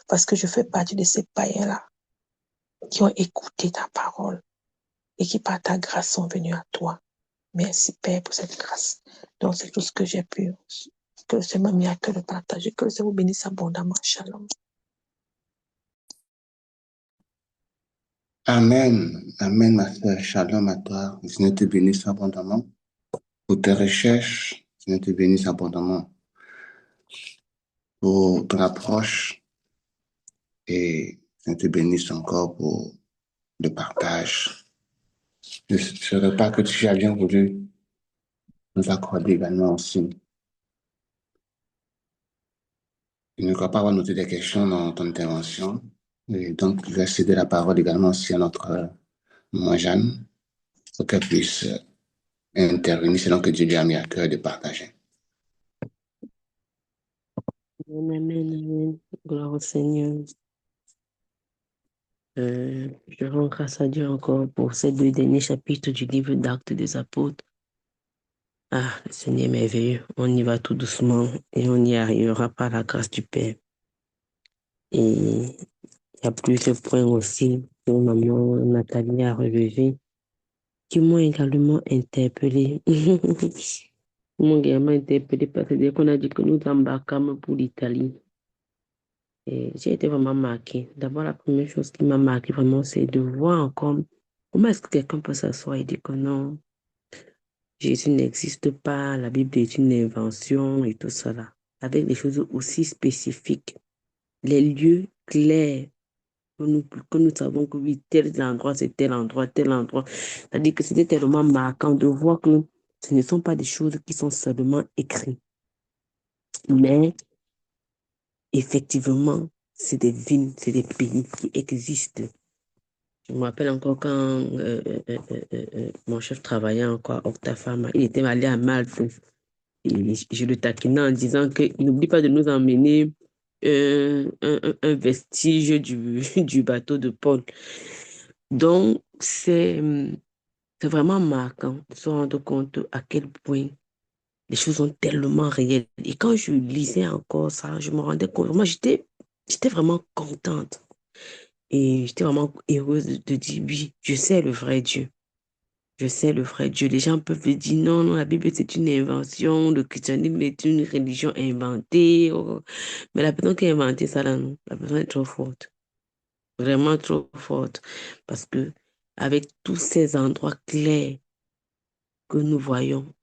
parce que je fais partie de ces païens-là qui ont écouté ta parole et qui, par ta grâce, sont venus à toi. Merci, Père, pour cette grâce. Donc, c'est tout ce que j'ai pu, que le Seigneur m'a mis à cœur de partager. Que le Seigneur vous bénisse abondamment. Shalom. Amen. Amen, ma sœur. Shalom à toi. Le Seigneur te bénisse abondamment. Pour tes recherches, le Seigneur te bénisse abondamment. Pour ton approche et le Seigneur te bénisse encore pour le partage. Ce repas que tu as bien voulu nous accorder également aussi. Je ne crois pas avoir noté des questions dans ton intervention. Et donc, je vais céder la parole également aussi à notre maman Jeanne pour qu'elle puisse intervenir selon que Dieu lui a mis à cœur de partager. Amen, amen. Gloire au Seigneur. Je rends grâce à Dieu encore pour ces 2 derniers chapitres du livre d'Actes des Apôtres. Ah, le Seigneur est merveilleux. On y va tout doucement et on y arrivera par la grâce du Père. Et il y a plusieurs points aussi que maman Nathalie a relevés qui m'ont également interpellée. M'ont également interpellée parce que dès qu'on a dit que nous embarquâmes pour l'Italie, j'ai été vraiment marquée. D'abord, la première chose qui m'a marquée vraiment, c'est de voir encore comment est-ce que quelqu'un peut s'asseoir et dire que non, Jésus n'existe pas, la Bible est une invention et tout ça là, avec des choses aussi spécifiques. Les lieux clairs que nous savons que oui, tel endroit, c'est tel endroit, tel endroit. C'est-à-dire que c'était tellement marquant de voir que ce ne sont pas des choses qui sont seulement écrites, mais effectivement, c'est des villes, c'est des pays qui existent. Je me rappelle encore quand mon chef travaillait encore à Octapharma, il était allé à Malte. Et je le taquinais en disant qu'il n'oublie pas de nous emmener un vestige du bateau de Paul. Donc, c'est vraiment marquant de se rendre compte à quel point les choses sont tellement réelles. Et quand je lisais encore ça, je me rendais compte, moi, j'étais vraiment contente. Et j'étais vraiment heureuse de dire, oui, je sais le vrai Dieu. Je sais le vrai Dieu. Les gens peuvent dire non, non, la Bible c'est une invention, le christianisme est une religion inventée. Oh. Mais la personne qui a inventé ça là, non, la personne est trop forte. Vraiment trop forte. Parce que avec tous ces endroits clairs que nous voyons,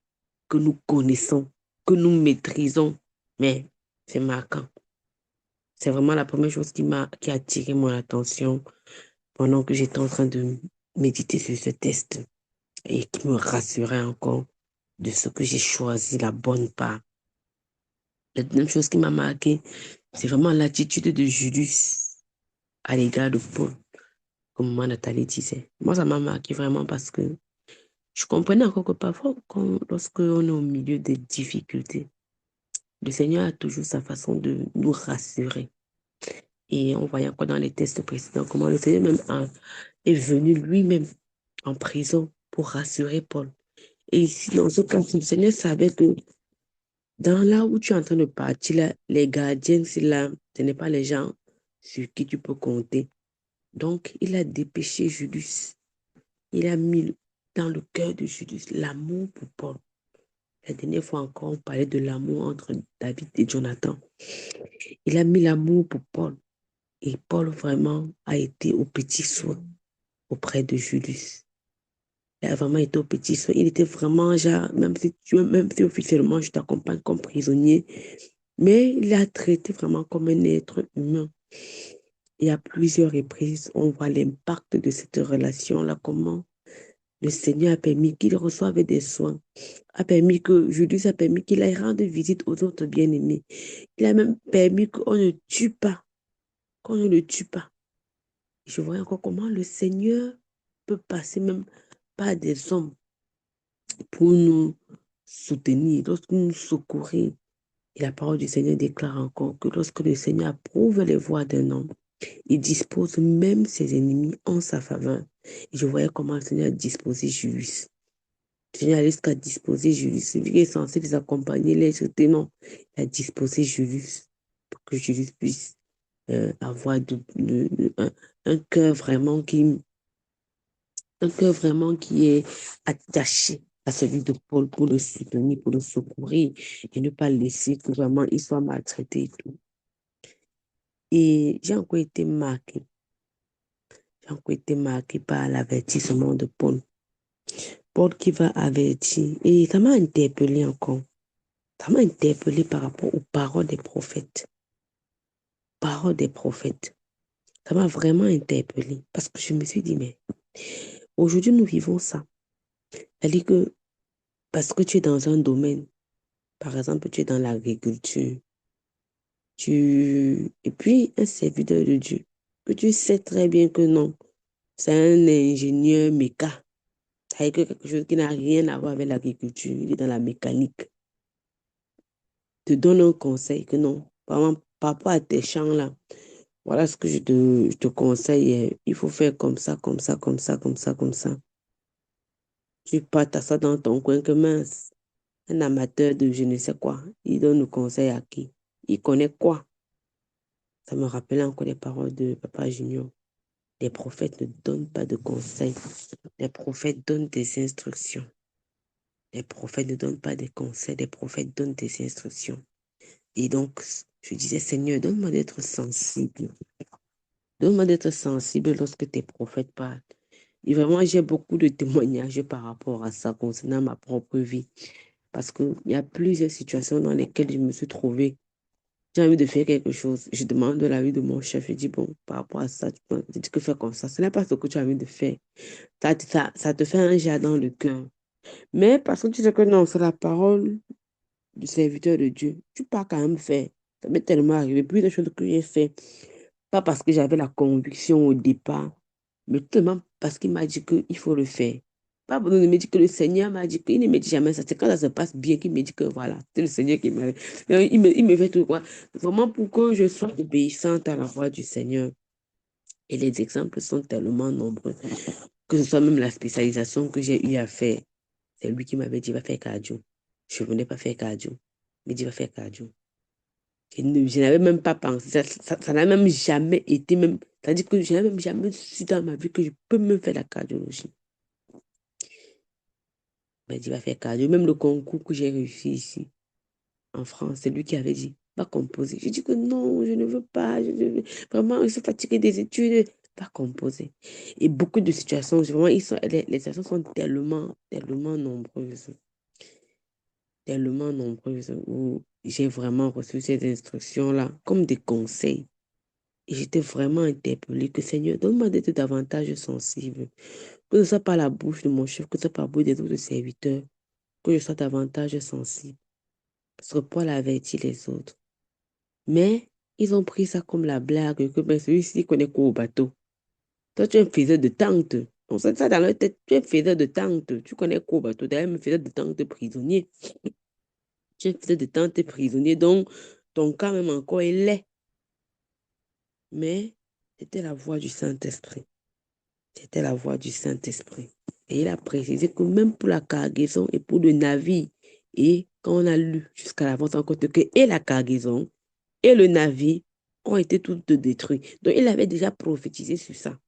que nous connaissons, que nous maîtrisons, mais c'est marquant. C'est vraiment la première chose qui a attiré mon attention pendant que j'étais en train de méditer sur ce test et qui me rassurait encore de ce que j'ai choisi la bonne part. La deuxième chose qui m'a marqué, c'est vraiment l'attitude de Judas à l'égard de Paul, comme moi Nathalie disait. Moi, ça m'a marqué vraiment parce que je comprenais encore que parfois, lorsque on est au milieu des difficultés, le Seigneur a toujours sa façon de nous rassurer. Et on voyait encore dans les tests précédents comment le Seigneur même est venu lui-même en prison pour rassurer Paul. Et ici, dans ce cas, le Seigneur savait que dans là où tu es en train de partir, là, les gardiens, c'est là, ce n'est pas les gens sur qui tu peux compter. Donc, il a dépêché Judas. Il a mis dans le cœur de Judas l'amour pour Paul. La dernière fois encore, on parlait de l'amour entre David et Jonathan. Il a mis l'amour pour Paul. Et Paul vraiment a été au petit soin auprès de Judas. Il a vraiment été au petit soin. Il était vraiment, genre, même si officiellement je t'accompagne comme prisonnier, mais il a traité vraiment comme un être humain. Et à plusieurs reprises, on voit l'impact de cette relation-là, comment le Seigneur a permis qu'il reçoive des soins, a permis que Judas a permis qu'il aille rendre visite aux autres bien-aimés. Il a même permis qu'on ne tue pas, qu'on ne le tue pas. Je vois encore comment le Seigneur peut passer même par des hommes pour nous soutenir, lorsque nous secourir. Et la parole du Seigneur déclare encore que lorsque le Seigneur approuve les voies d'un homme, il dispose même ses ennemis en sa faveur. Et je voyais comment le Seigneur a disposé Judas. Le Seigneur a jusqu'à disposer Judas. Celui qui est censé les accompagner, les jeter, non. Il a disposé Judas pour que Judas puisse avoir un cœur vraiment qui est attaché à celui de Paul pour le soutenir, pour le secourir et ne pas laisser que vraiment il soit maltraité et tout. Et j'ai encore été marquée. J'ai encore été marquée par l'avertissement de Paul. Paul qui va avertir. Et ça m'a interpellée encore. Ça m'a interpellée par rapport aux paroles des prophètes. Paroles des prophètes. Ça m'a vraiment interpellée. Parce que je me suis dit, mais aujourd'hui, nous vivons ça. C'est-à-dire que parce que tu es dans un domaine, par exemple, tu es dans l'agriculture, et puis un serviteur de Dieu, que tu sais très bien que non, c'est un ingénieur méca. C'est quelque chose qui n'a rien à voir avec l'agriculture, il est dans la mécanique. Te donne un conseil que non, par rapport à tes champs là, voilà ce que je te conseille, il faut faire comme ça, comme ça, comme ça, comme ça, comme ça. Tu partes ça dans ton coin que mince, un amateur de je ne sais quoi, il donne le conseil à qui? Il connaît quoi? Ça me rappelle encore les paroles de Papa Junior. Les prophètes ne donnent pas de conseils. Les prophètes donnent des instructions. Les prophètes ne donnent pas des conseils. Les prophètes donnent des instructions. Et donc, je disais, Seigneur, donne-moi d'être sensible. Donne-moi d'être sensible lorsque tes prophètes parlent. Et vraiment, j'ai beaucoup de témoignages par rapport à ça concernant ma propre vie. Parce qu'il y a plusieurs situations dans lesquelles je me suis trouvée. J'ai envie de faire quelque chose. Je demande l'avis de mon chef. Je dis, bon, par rapport à ça, tu dis que faire comme ça. Ce n'est pas ce que tu as envie de faire. Ça te fait un jet dans le cœur. Mais parce que tu sais que non, c'est la parole du serviteur de Dieu. Tu peux quand même faire. Ça m'est tellement arrivé. Puis des choses que j'ai fait. Pas parce que j'avais la conviction au départ, mais tellement parce qu'il m'a dit qu'il faut le faire. Pas besoin de me dire que le Seigneur m'a dit qu'il ne me dit jamais ça. C'est quand ça se passe bien qu'il me dit que voilà, c'est le Seigneur qui m'a. Il me fait tout quoi. Vraiment pour que je sois obéissante à la voix du Seigneur. Et les exemples sont tellement nombreux. Que ce soit même la spécialisation que j'ai eu à faire. C'est lui qui m'avait dit va faire cardio. Je ne venais pas faire cardio. Il m'a dit va faire cardio. Je n'avais même pas pensé. Ça n'a même jamais été même. C'est-à-dire que je n'avais même jamais su dans ma vie que je peux même faire la cardiologie. Il m'a dit, va faire cardio. Même le concours que j'ai réussi ici, en France, c'est lui qui avait dit, va composer. J'ai dit que non, je ne veux pas. Vraiment, je suis fatiguée des études. Va composer. Et beaucoup de situations, vraiment, les situations sont tellement, tellement nombreuses. Tellement nombreuses où j'ai vraiment reçu ces instructions-là comme des conseils. Et j'étais vraiment interpellée que Seigneur, donne-moi d'être davantage sensible. Que ce soit par la bouche de mon chef, que ce soit par la bouche des autres serviteurs, que je sois davantage sensible. Parce que Paul avertit les autres. Mais ils ont pris ça comme la blague, que ben, celui-ci connaît quoi au bateau. Toi, tu es un faiseur de tente. On sait ça dans leur tête, tu es un faiseur de tente. Tu connais quoi au bateau. D'ailleurs, un faiseur de tente prisonnier. Tu es un faiseur de tente prisonnier. Donc, ton cas même encore est laid. Mais c'était la voix du Saint-Esprit. C'était la voix du Saint-Esprit. Et il a précisé que même pour la cargaison et pour le navire, et quand on a lu jusqu'à la vente en compte que et la cargaison et le navire ont été tous deux détruits. Donc il avait déjà prophétisé sur ça.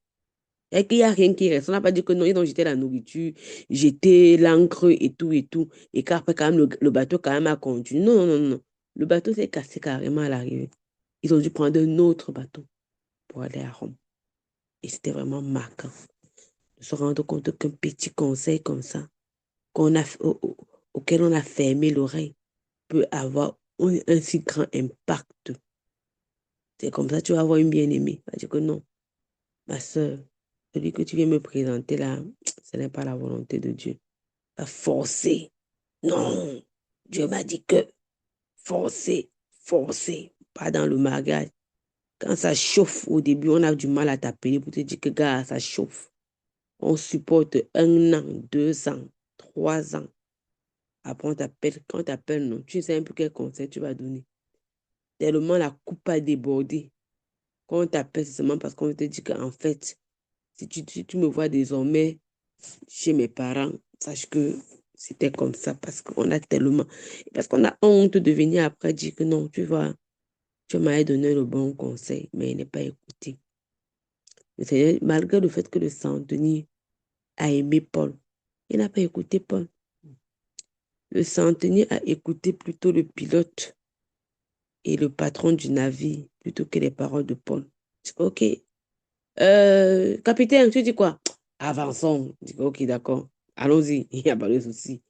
Et qu'il n'y a rien qui reste. On n'a pas dit que non, ils ont jeté la nourriture, jeté l'encre et tout et tout. Et qu'après, quand même, le bateau quand même a continué. Non, non, non, non. Le bateau s'est cassé carrément à l'arrivée. Ils ont dû prendre un autre bateau pour aller à Rome. Et c'était vraiment marquant de se rendre compte qu'un petit conseil comme ça, auquel on a fermé l'oreille, peut avoir un si grand impact. C'est comme ça que tu vas avoir une bien-aimée. Va dire que non, ma soeur, celui que tu viens me présenter là, ce n'est pas la volonté de Dieu. Va forcer. Non, Dieu m'a dit que forcer, forcer, pas dans le mariage. Quand ça chauffe au début, on a du mal à t'appeler pour te dire que gars, ça chauffe. On supporte 1 an, 2 ans, 3 ans. Après, on t'appelle. Quand on t'appelle, non, tu sais un peu quel conseil tu vas donner. Tellement la coupe a débordé. Quand on t'appelle, c'est seulement parce qu'on te dit qu'en fait, si tu me vois désormais chez mes parents, sache que c'était comme ça parce qu'on a tellement. Parce qu'on a honte de venir après dire que non, tu vois, tu m'avais donné le bon conseil, mais il n'est pas écouté. Le Seigneur, malgré le fait que le centenier a aimé Paul, il n'a pas écouté Paul. Le centenier a écouté plutôt le pilote et le patron du navire plutôt que les paroles de Paul. Je dis, OK. Capitaine, tu dis quoi? Avançons. Je dis, OK, d'accord. Allons-y. Il n'y a pas de souci.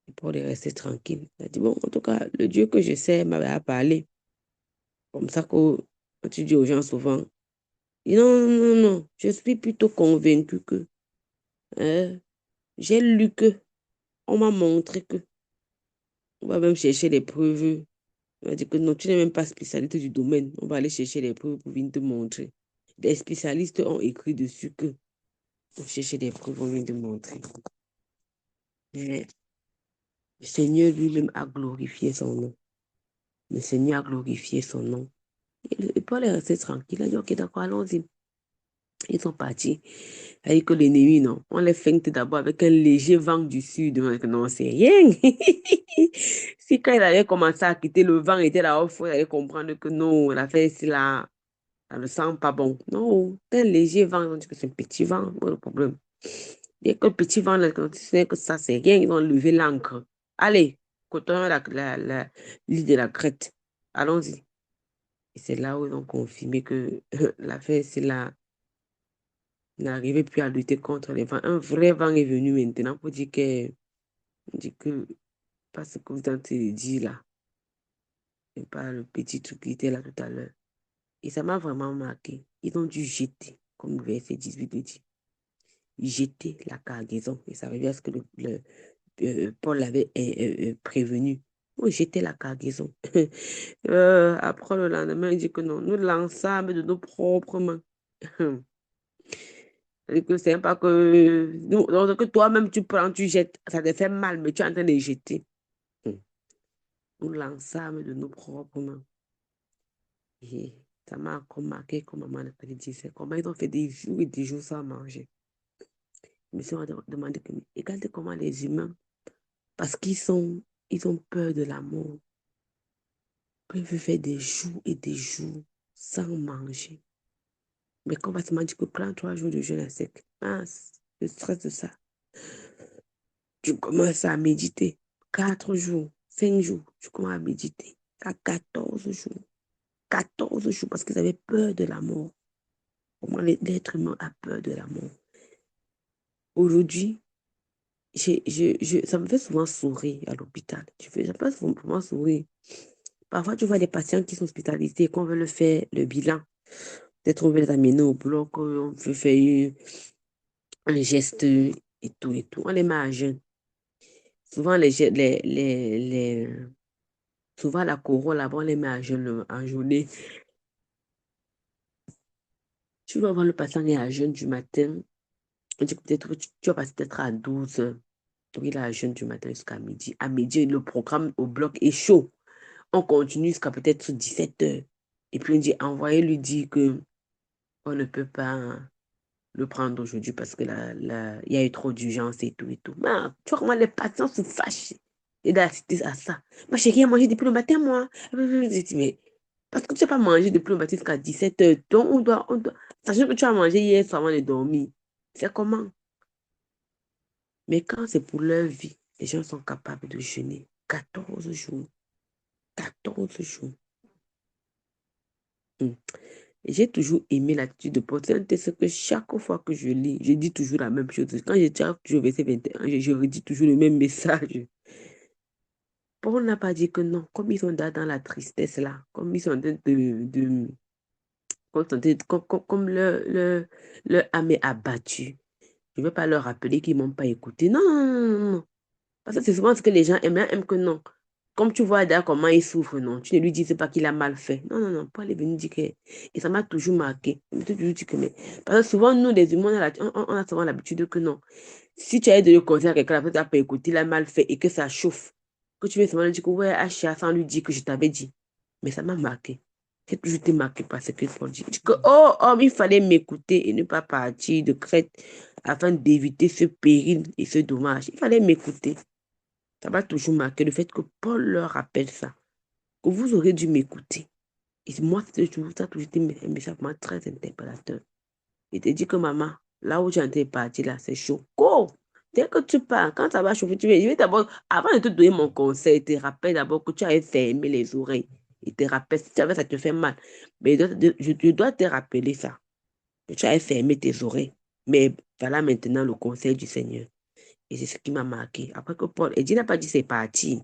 Et Paul est resté tranquille. Il a dit, bon, en tout cas, le Dieu que je sais m'avait parlé. Comme ça que quand tu dis aux gens souvent, non, non, non, je suis plutôt convaincu que j'ai lu que, on m'a montré que, on va même chercher les preuves. On va dire que non, tu n'es même pas spécialiste du domaine. On va aller chercher les preuves pour venir te montrer. Les spécialistes ont écrit dessus que, on chercher des preuves, on vient te montrer. Mais le Seigneur lui-même a glorifié son nom. Le Seigneur a glorifié son nom. Et Paul est resté tranquille. Il a dit, OK, d'accord, allons-y. Ils sont partis. Avec que l'ennemi, non. On les feinte d'abord avec un léger vent du sud. Non, c'est rien. Si quand il allait commencer à quitter, le vent était là-haut, il allait comprendre que non, la fête, c'est là, ça ne sent pas bon. Non, c'est un léger vent. On dit que c'est un petit vent, pas de problème. Et que le petit vent, là, quand tu sais que ça, c'est rien, ils ont levé l'ancre. Allez, cotonnons l'île de la Crète. Allons-y. Et c'est là où ils ont confirmé que la fête, c'est là. N'arrivait plus à lutter contre les vents. Un vrai vent est venu maintenant pour dire que pas ce que vous avez dit là. Et pas le petit truc qui était là tout à l'heure. Et ça m'a vraiment marqué. Ils ont dû jeter, comme le verset 18 le dit. Jeter la cargaison. Et ça revient à ce que Paul l'avait prévenu. Ils ont jeté la cargaison. Après le lendemain, il dit que non, nous l'ensemble de nos propres mains. Et que c'est pas que, donc que toi-même tu prends, tu jettes, ça te fait mal, mais tu es en train de jeter. Nous l'ensemble de nos propres mains. Et ça m'a encore marqué, comme maman l'a dit, c'est comment ils ont fait des jours et des jours sans manger. Je me suis demandé, regardez comment les humains, parce ils ont peur de la mort, peuvent faire des jours et des jours sans manger. Mais quand on va se dire que prends 3 jours de jeûne à sec, le stress de ça. Tu commences à méditer. 4 jours, 5 jours, tu commences à méditer. À 14 jours. 14 jours parce qu'ils avaient peur de la mort. Comment l'être humain a peur de la mort. Aujourd'hui, ça me fait souvent sourire à l'hôpital. Ça me fait souvent sourire. Parfois, tu vois des patients qui sont hospitalisés et qu'on veut leur faire le bilan. Peut-être on veut les amener au bloc, on veut faire un geste et tout et tout. On les met à jeûne. Souvent, souvent la couronne là-bas, on les met à jeûne en journée. Tu vas voir le patient est à jeûne du matin. On dit que peut-être tu vas passer peut-être à 12 heures. Donc, il est à jeûne du matin jusqu'à midi. À midi, le programme au bloc est chaud. On continue jusqu'à peut-être 17 heures. Et puis, on dit, envoyez-lui dire que on ne peut pas le prendre aujourd'hui parce que il y a eu trop d'urgence et tout et tout. Mais, tu vois comment les patients se fâchent et d'assister à ça. Ma chérie a mangé depuis le matin, moi. J'ai dit, mais parce que tu n'as pas mangé depuis le matin jusqu'à 17 heures. Donc, sachant que tu as mangé hier soir avant de dormir. C'est comment? Mais quand c'est pour leur vie, les gens sont capables de jeûner 14 jours. 14 jours. Et j'ai toujours aimé l'attitude de Paul. C'est un texte que chaque fois que je lis, je dis toujours la même chose. Quand j'étais toujours au verset 21, je redis toujours le même message. Paul n'a pas dit que non, comme ils sont dans la tristesse là, comme ils sont en train comme leur âme est abattue. Je ne vais pas leur rappeler qu'ils ne m'ont pas écouté. Non, non, non, non, non. Parce que c'est souvent ce que les gens aiment que non. Comme tu vois d'ailleurs comment il souffre, non. Tu ne lui dis pas qu'il a mal fait. Non, non, non. Paul est venu dire que... Et ça m'a toujours marqué. Je me suis toujours dit que... Mais... Parce que souvent, nous, les humains, on a souvent l'habitude que non. Si tu as de le conseiller à quelqu'un, tu n'as pas écouté, il a mal fait et que ça chauffe. Que tu viens seulement lui dire que ouais, Achia, sans lui dire que je t'avais dit. Mais ça m'a marqué. J'ai toujours été marqué par ce que Paul dit. Que, oh, homme, il fallait m'écouter et ne pas partir de Crète afin d'éviter ce péril et ce dommage. Il fallait m'écouter. Ça m'a toujours marqué le fait que Paul leur rappelle ça. Que vous aurez dû m'écouter. Et moi, ça a toujours été un message pour moi très interpellateur. Il te dit que maman, là où tu es parti, là, c'est chaud. Go! Dès que tu pars, quand ça va chauffer, je vais d'abord, avant de te donner mon conseil, te rappelle d'abord que tu avais fermé les oreilles. Il te rappelle, si tu avais, ça te fait mal. Mais je dois te rappeler ça. Que tu avais fermé tes oreilles. Mais voilà maintenant le conseil du Seigneur. Et c'est ce qui m'a marqué. Après que Paul, et Dieu n'a pas dit c'est parti.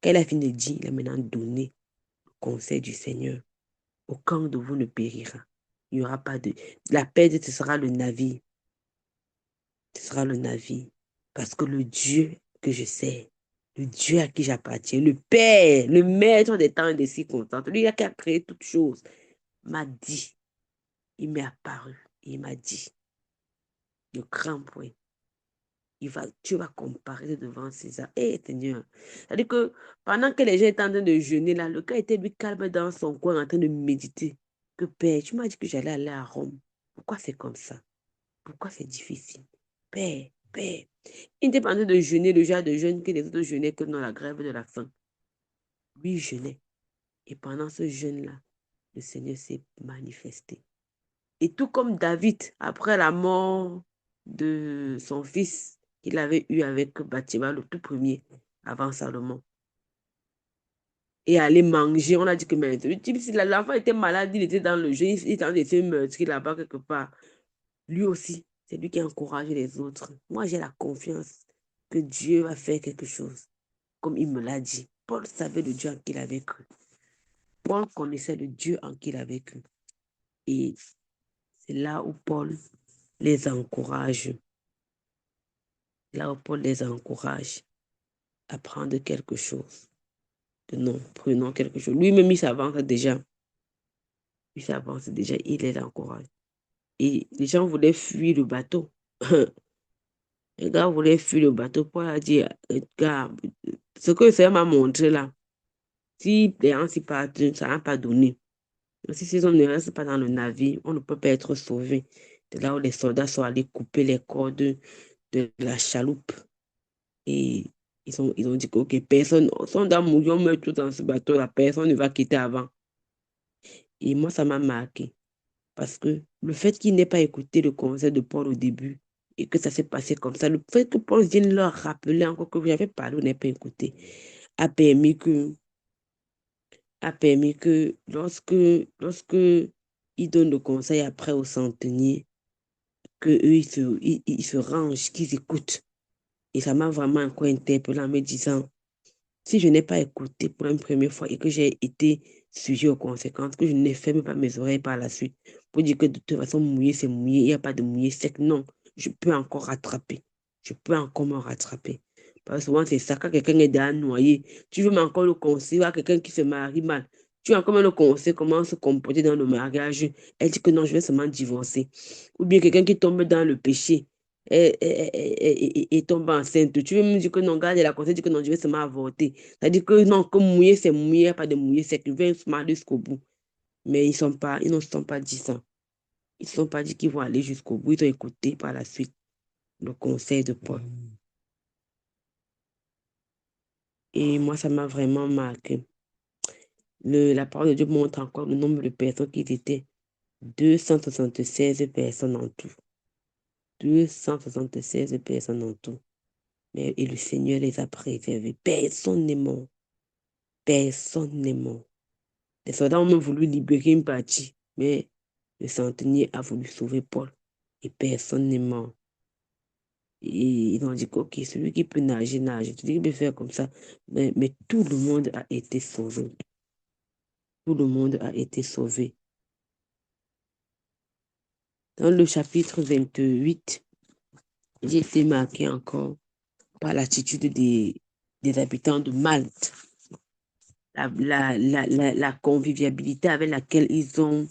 Quand il a fini de dire, il a maintenant donné le conseil du Seigneur. Aucun de vous ne périra. Il n'y aura pas de... La perte, ce sera le navire. Ce sera le navire. Parce que le Dieu que je sais, le Dieu à qui j'appartiens, le Père, le Maître des temps et des circonstances, lui qui a créé toutes choses, m'a dit, il m'est apparu, il m'a dit, le grand point, tu vas comparer devant César. Eh, Seigneur, c'est-à-dire que pendant que les gens étaient en train de jeûner, là, le gars était lui calme dans son coin en train de méditer. Que Père, tu m'as dit que j'allais aller à Rome. Pourquoi c'est comme ça? Pourquoi c'est difficile? Père, Père. Il n'était pas en train de jeûner le genre de jeûne que les autres jeûnaient que dans la grève de la faim. Lui, il jeûnait. Et pendant ce jeûne-là, le Seigneur s'est manifesté. Et tout comme David, après la mort de son fils qu'il avait eu avec Bathsheba, le tout premier, avant Salomon, et aller manger, on a dit que si l'enfant était malade, il était dans le jeu, il était en train de se meurtrir là-bas quelque part. Lui aussi, c'est lui qui encourage les autres. Moi, j'ai la confiance que Dieu va faire quelque chose, comme il me l'a dit. Paul savait le Dieu en qui il avait cru. Paul connaissait le Dieu en qui il avait cru. Et c'est là où Paul les encourage. Là où Paul les encourage à prendre quelque chose. Non, prenons quelque chose. Lui-même, il s'avance déjà. Il s'avance déjà, il les encourage. Et les gens voulaient fuir le bateau. Les gars voulaient fuir le bateau. Paul a dit, gars, ce que le Seigneur m'a montré là, si les gens s'y partent, ça n'a pas donné. Si ces hommes ne restent pas dans le navire, on ne peut pas être sauvé. C'est là où les soldats sont allés couper les cordes de la chaloupe. Et ils ont dit que ok, personne, on doit mourir, on meurt tous dans ce bateau-là, personne ne va quitter avant. Et moi, ça m'a marqué. Parce que le fait qu'il n'ait pas écouté le conseil de Paul au début, et que ça s'est passé comme ça. Le fait que Paul vienne leur rappeler encore que vous avez parlé, vous n'avez pas écouté, a permis que lorsque ils donnent le conseil après aux centeniers, que eux ils se rangent, qu'ils écoutent. Et ça m'a vraiment encore interpellé en me disant, si je n'ai pas écouté pour une première fois et que j'ai été sujet aux conséquences, que je ne ferme pas mes oreilles par la suite pour dire que de toute façon, mouiller, c'est mouiller, il n'y a pas de mouiller sec. Non, je peux encore rattraper. Je peux encore me rattraper. Parce que souvent, c'est ça, quand quelqu'un est déjà noyé, tu veux encore le conseiller à quelqu'un qui se marie mal. Tu as encore le conseil comment se comporter dans le mariage. Elle dit que non, je vais seulement divorcer. Ou bien quelqu'un qui tombe dans le péché et tombe enceinte. Tu veux me dire que non, regarde, la conseil dit que non, je vais seulement avorter. C'est-à-dire que non, que mouiller, c'est mouiller, pas de mouiller, c'est qu'ils veulent se marier jusqu'au bout. Mais ils ne se sont pas dit ça. Ils ne se sont pas dit qu'ils vont aller jusqu'au bout. Ils ont écouté par la suite le conseil de Paul. Et moi, ça m'a vraiment marqué. La parole de Dieu montre encore le nombre de personnes qui étaient. 276 personnes en tout. 276 personnes en tout. Et le Seigneur les a préservés. Personne n'est mort. Personne n'est mort. Les soldats ont même voulu libérer une partie, mais le centenier a voulu sauver Paul. Et personne n'est mort. Et ils ont dit que, ok, celui qui peut nager, nage. Celui qui peut faire comme ça. Mais tout le monde a été sauvé. Tout le monde a été sauvé. Dans le chapitre 28, j'ai été marqué encore par l'attitude des habitants de Malte. La convivialité avec laquelle ils ont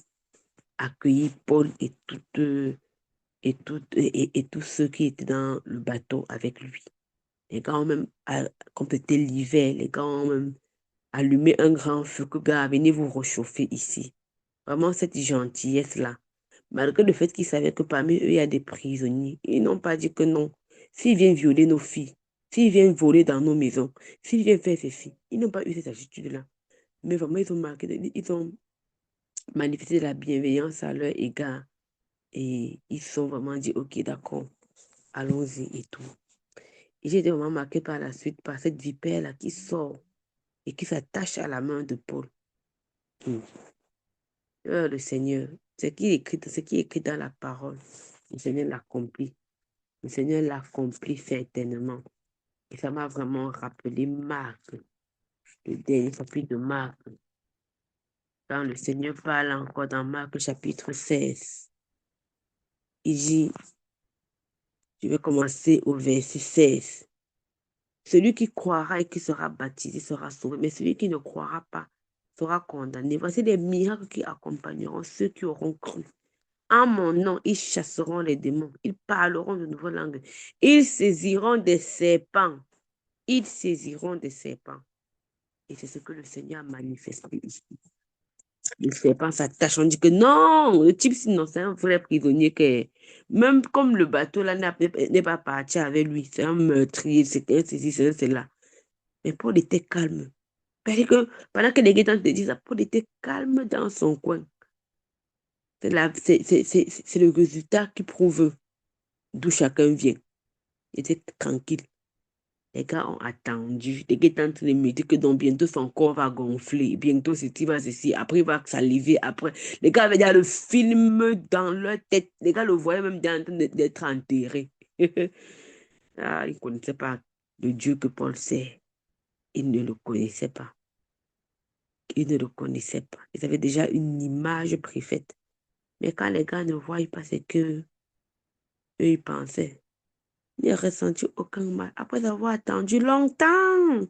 accueilli Paul et tous ceux qui étaient dans le bateau avec lui. Les gars ont même complété l'hiver, les gars ont même allumé un grand feu, que gars, venez vous réchauffer ici. Vraiment cette gentillesse-là. Malgré le fait qu'ils savaient que parmi eux, il y a des prisonniers, ils n'ont pas dit que non. S'ils viennent violer nos filles, s'ils viennent voler dans nos maisons, s'ils viennent faire ceci, ils n'ont pas eu cette attitude-là. Mais vraiment, ils ont manifesté de la bienveillance à leur égard. Et ils se sont vraiment dit, ok, d'accord, allons-y et tout. Et j'ai été vraiment marqué par la suite par cette vipère-là qui sort et qui s'attache à la main de Paul. Le Seigneur, ce qui est écrit dans la parole, le Seigneur l'accomplit. Le Seigneur l'accomplit certainement. Et ça m'a vraiment rappelé Marc, le dernier chapitre de Marc. Quand le Seigneur parle encore dans Marc chapitre 16, il dit, je vais commencer au verset 16. Celui qui croira et qui sera baptisé sera sauvé, mais celui qui ne croira pas sera condamné. Voici les miracles qui accompagneront ceux qui auront cru. En mon nom, ils chasseront les démons, ils parleront de nouvelles langues, ils saisiront des serpents. Ils saisiront des serpents. Et c'est ce que le Seigneur a manifesté ici. Le serpent s'attache, on dit que non, le type, sinon, c'est un vrai prisonnier que, même comme le bateau là n'est pas parti avec lui, c'est un meurtrier, c'est un ceci, c'est un cela. Mais Paul était calme. Que pendant que les guettants te disent, Paul était calme dans son coin. C'est le résultat qui prouve d'où chacun vient. Il était tranquille. Les gars ont attendu. Les gars étaient en train de me dire que donc bientôt son corps va gonfler. Bientôt ceci va ceci. Après il va saliver. Après, les gars avaient déjà le film dans leur tête. Les gars le voyaient même déjà en train d'être enterré. Ah, ils ne connaissaient pas le Dieu que Paul sait. Ils ne le connaissaient pas. Ils ne le connaissaient pas. Ils avaient déjà une image préfaite. Mais quand les gars ne voient pas ce que eux, ils pensaient, ils n'ont ressenti aucun mal. Après avoir attendu longtemps,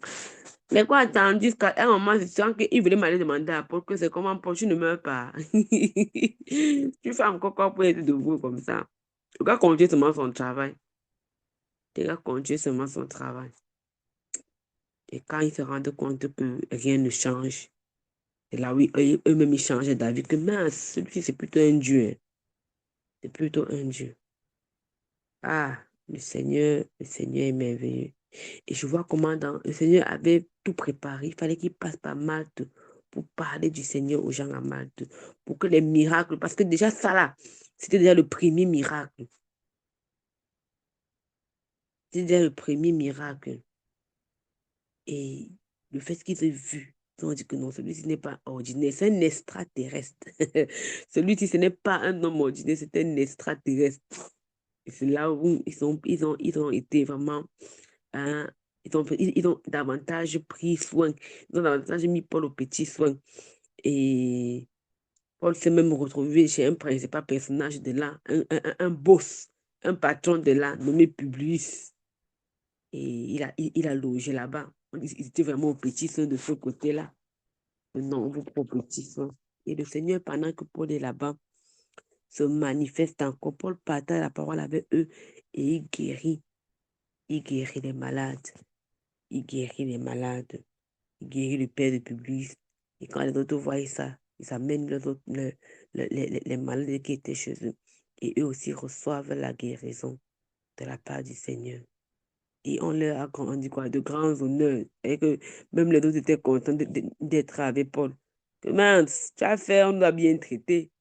les gars ont attendu jusqu'à un moment, c'est sûr qu'ils voulaient m'aller demander à Paul que c'est comment Paul, tu ne meurs pas. Tu fais encore quoi pour être debout comme ça? Le gars continue seulement son travail. Le gars continue seulement son travail. Et quand ils se rendent compte que rien ne change, c'est là où eux-mêmes ils changent d'avis que mince, celui-ci c'est plutôt un Dieu. C'est plutôt un Dieu. Ah, le Seigneur est merveilleux. Et je vois comment le Seigneur avait tout préparé. Il fallait qu'il passe par Malte pour parler du Seigneur aux gens à Malte. Pour que les miracles, parce que déjà ça là, c'était déjà le premier miracle. C'était déjà le premier miracle. Et le fait qu'ils aient vu, ils ont dit que non, celui-ci n'est pas ordinaire, c'est un extraterrestre. Celui-ci, ce n'est pas un homme ordinaire, c'est un extraterrestre. Et c'est là où ils ont été vraiment, hein, ils ont davantage pris soin, ils ont davantage mis Paul au petit soin. Et Paul s'est même retrouvé chez un principal personnage de là, un boss, un patron de là, nommé Publius. Et il a logé là-bas. Ils étaient vraiment au petit soin de ce côté-là. Non, on vous prend au petit soin. Et le Seigneur, pendant que Paul est là-bas, se manifeste encore. Paul partage la parole avec eux et il guérit. Il guérit les malades. Il guérit les malades. Il guérit le père de Publius. Et quand les autres voient ça, ils amènent les malades qui étaient chez eux. Et eux aussi reçoivent la guérison de la part du Seigneur. Et on leur a rendu quoi, de grands honneurs. Et que même les autres étaient contents d'être avec Paul. Que mince, tu as fait, on nous a bien traité.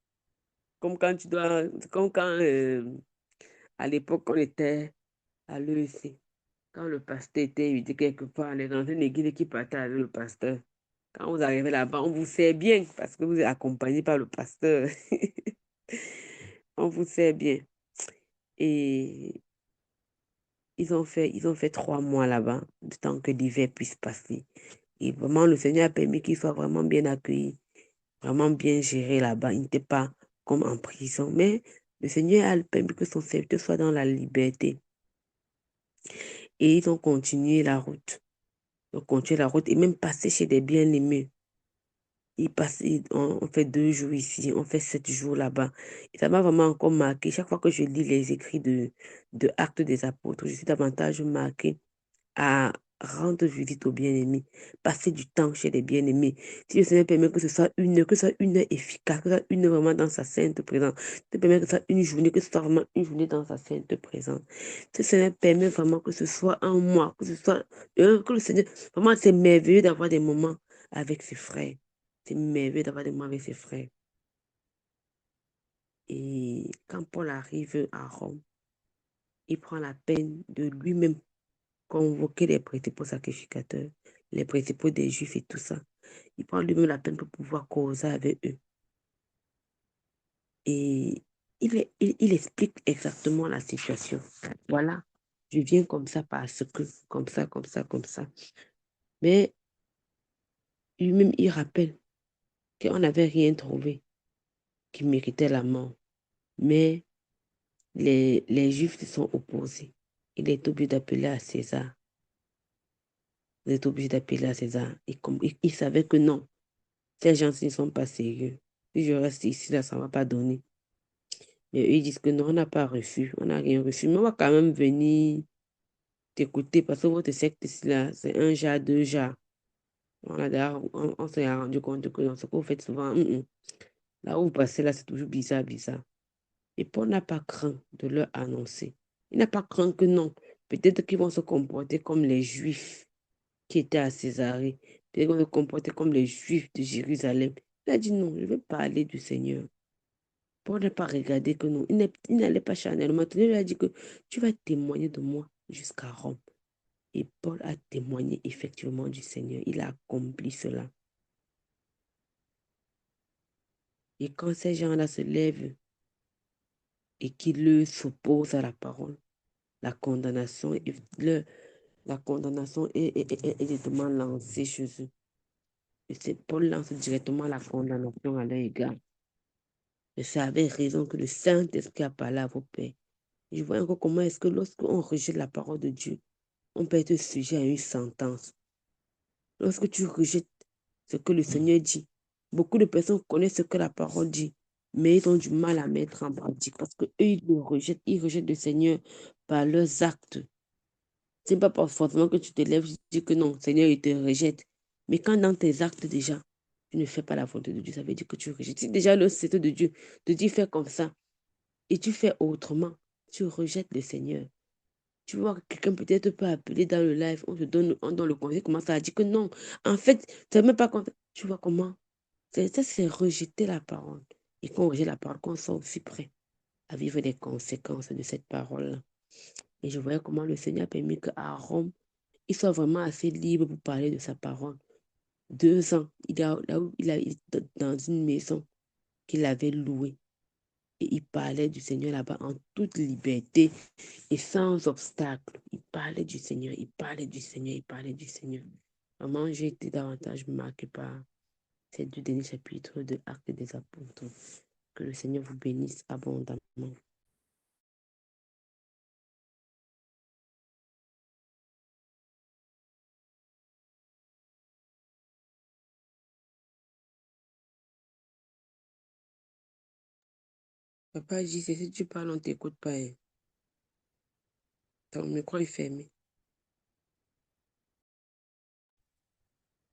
Comme quand comme quand à l'époque on était à l'EEC. Quand le pasteur était invité quelque part, les anciens églises qui partaient avec le pasteur. Quand vous arrivez là-bas, on vous sert bien parce que vous êtes accompagné par le pasteur. On vous sert bien. Et ils ont fait 3 mois là-bas, le temps que l'hiver puisse passer. Et vraiment, le Seigneur a permis qu'ils soient vraiment bien accueillis, vraiment bien gérés là-bas. Ils n'étaient pas comme en prison, mais le Seigneur a permis que son serviteur soit dans la liberté. Et ils ont continué la route. Ils ont continué la route et même passé chez des bien-aimés. On fait 2 jours ici, on fait 7 jours là-bas. Et ça m'a vraiment encore marqué. Chaque fois que je lis les écrits de Actes des Apôtres, je suis davantage marquée à rendre visite aux bien-aimés, passer du temps chez les bien-aimés. Si le Seigneur permet que ce soit que ce soit une heure efficace, que ce soit une heure vraiment dans sa sainte présence, si permet que ce soit une journée, que ce soit vraiment une journée dans sa sainte présence. Si le Seigneur permet vraiment que ce soit un mois, que ce soit, que le Seigneur, vraiment c'est merveilleux d'avoir des moments avec ses frères. C'est merveilleux d'avoir des moments avec ses frères. Et quand Paul arrive à Rome, il prend la peine de lui-même convoquer les principaux sacrificateurs, les principaux des Juifs et tout ça. Il prend lui-même la peine pour pouvoir causer avec eux. Et il explique exactement la situation. Voilà, je viens comme ça parce que, comme ça, comme ça, comme ça. Mais lui-même, il rappelle qu'on n'avait rien trouvé qui méritait la mort. Mais les Juifs se sont opposés. Il est obligé d'appeler à César. Il est obligé d'appeler à César. Et comme il savait que non, ces gens-ci ne sont pas sérieux. Si je reste ici, là, ça ne va pas donner. Mais eux, ils disent que non, on n'a pas reçu, on n'a rien reçu. Mais on va quand même venir t'écouter parce que votre secte ici, là, c'est 1 jar, 2 jars. On s'est rendu compte que dans ce que vous faites souvent, là où vous passez, là, c'est toujours bizarre, bizarre. Et Paul n'a pas craint de leur annoncer. Il n'a pas craint que non. Peut-être qu'ils vont se comporter comme les Juifs qui étaient à Césarée. Peut-être qu'ils vont se comporter comme les Juifs de Jérusalem. Il a dit non, je vais parler du Seigneur. Paul n'a pas regardé que non. Il n'allait pas charnellement. Il lui a dit que tu vas témoigner de moi jusqu'à Rome. Et Paul a témoigné effectivement du Seigneur. Il a accompli cela. Et quand ces gens-là se lèvent et qu'ils s'opposent à la parole, la condamnation est directement lancée chez eux. Et Paul lance directement la condamnation à leur égard. Et c'est avec raison que le Saint-Esprit a parlé à vos pères. Je vois encore comment est-ce que lorsqu'on rejette la parole de Dieu, on peut être sujet à une sentence. Lorsque tu rejettes ce que le Seigneur dit, beaucoup de personnes connaissent ce que la parole dit, mais ils ont du mal à mettre en pratique parce qu'eux, ils rejettent le Seigneur par leurs actes. Ce n'est pas forcément que tu te lèves et dis que non, Seigneur, il te rejette. Mais quand dans tes actes déjà, tu ne fais pas la volonté de Dieu, ça veut dire que tu rejettes. Si déjà le Seigneur de Dieu te dit fais comme ça et tu fais autrement, tu rejettes le Seigneur. Tu vois, quelqu'un peut-être peut appeler dans le live, on donne le conseil, commence à dire que non. En fait, tu même pas compte. Tu vois comment? C'est rejeter la parole. Et quand on rejette la parole, qu'on soit aussi prêt à vivre les conséquences de cette parole-là. Et je voyais comment le Seigneur a permis qu'à Rome, il soit vraiment assez libre pour parler de sa parole. 2 ans, il était dans une maison qu'il avait louée. Et il parlait du Seigneur là-bas en toute liberté et sans obstacle. Il parlait du Seigneur, il parlait du Seigneur, il parlait du Seigneur. Vraiment, j'ai été davantage marquée par ces 2 derniers chapitres de Actes des Apôtres. Que le Seigneur vous bénisse abondamment. Papa J, si tu parles, on ne t'écoute pas. Hein. Ton micro est fermé.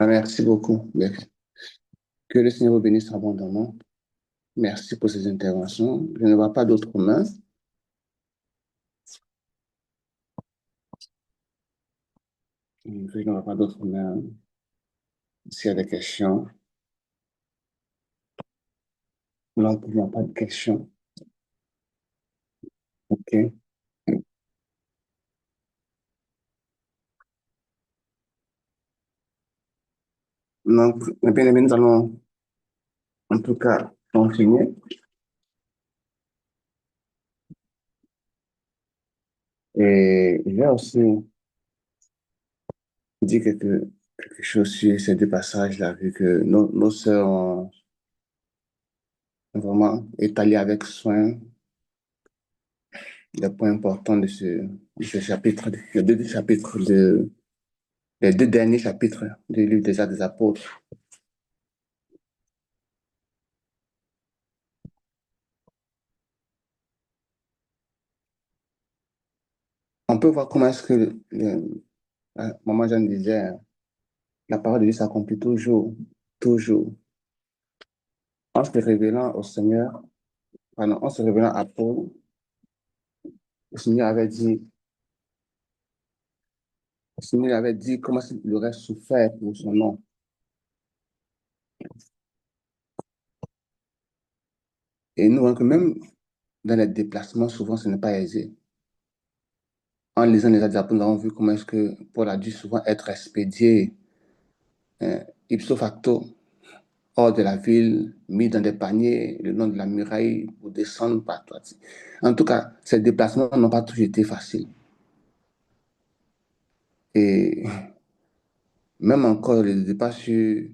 Merci beaucoup. Que le Seigneur vous bénisse abondamment. Merci pour ces interventions. Je ne vois pas d'autres mains. Je ne vois pas d'autres mains. S'il y a des questions. Non, il n'y a pas de questions. OK. Donc, bien aimé, nous allons en tout cas continuer. Et j'ai aussi dit quelque chose sur ces 2 passages-là, vu que nos sœurs ont vraiment étalé avec soin les points importants de ce chapitre, les 2 chapitres les 2 derniers chapitres du livre des Actes des Apôtres. On peut voir comment est-ce que Maman Jeanne disait, la parole de Dieu s'accomplit toujours, toujours. En se révélant au Seigneur, en se révélant à Paul, le Seigneur avait comment il aurait souffert pour son nom. Et nous, hein, que même dans les déplacements, souvent, ce n'est pas aisé. En lisant les Actes des Apôtres, nous avons vu comment est-ce que Paul a dû souvent être expédié ipso facto hors de la ville, mis dans des paniers le long de la muraille pour descendre partout. En tout cas, ces déplacements n'ont pas toujours été faciles. Et même encore, le départ sur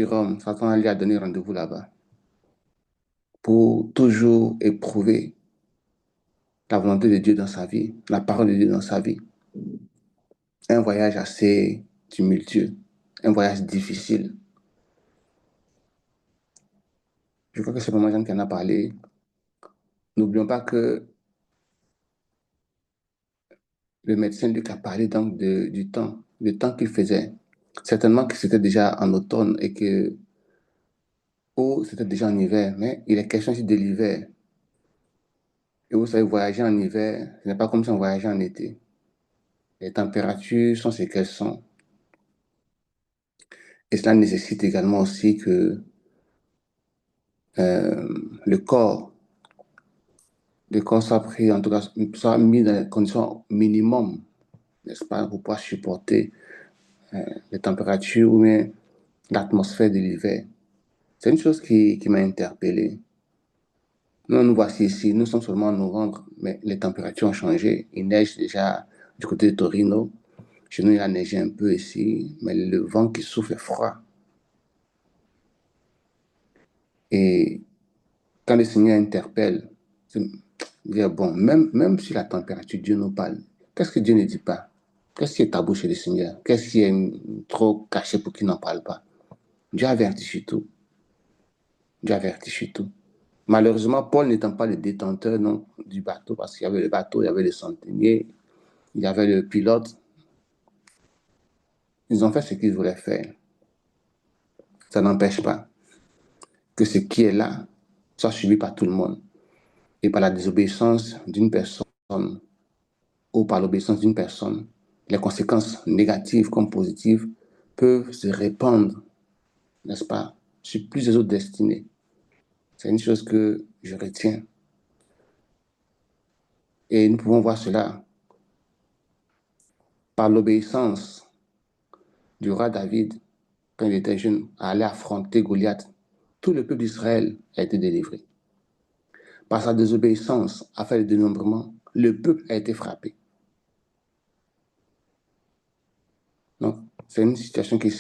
Rome, Satan lui a donné rendez-vous là-bas pour toujours éprouver la volonté de Dieu dans sa vie, la parole de Dieu dans sa vie. Un voyage assez tumultueux, un voyage difficile. Je crois que c'est Maman Jeanne qui en a parlé. N'oublions pas que le médecin Luc a parlé donc du temps, le temps qu'il faisait. Certainement que c'était déjà en automne et que, ou c'était déjà en hiver, mais il est question ici de l'hiver. Et vous savez, voyager en hiver, ce n'est pas comme si on voyageait en été. Les températures sont ce qu'elles sont. Et cela nécessite également aussi que le corps soit pris, en tout cas, soit mis dans les conditions minimum, n'est-ce pas, pour pouvoir supporter les températures ou bien l'atmosphère de l'hiver. C'est une chose qui m'a interpellé. Nous voici ici, nous sommes seulement en novembre, mais les températures ont changé. Il neige déjà du côté de Torino. Chez nous, il a neigé un peu ici, mais le vent qui souffle est froid. Et quand le Seigneur interpelle, dire, bon, même si la température, Dieu nous parle, qu'est-ce que Dieu ne dit pas? Qu'est-ce qui est tabou chez le Seigneur? Qu'est-ce qui est trop caché pour qu'il n'en parle pas? Dieu avertit sur tout. Dieu avertit sur tout. Malheureusement, Paul n'étant pas le détenteur non, du bateau, parce qu'il y avait le bateau, il y avait le centenier, il y avait le pilote. Ils ont fait ce qu'ils voulaient faire. Ça n'empêche pas que ce qui est là soit subi par tout le monde. Et par la désobéissance d'une personne ou par l'obéissance d'une personne, les conséquences négatives comme positives peuvent se répandre, n'est-ce pas, sur plusieurs autres destinées. C'est une chose que je retiens. Et nous pouvons voir cela par l'obéissance du roi David, quand il était jeune, à aller affronter Goliath, tout le peuple d'Israël a été délivré. Par sa désobéissance à faire le dénombrement, le peuple a été frappé. Donc, c'est une situation qui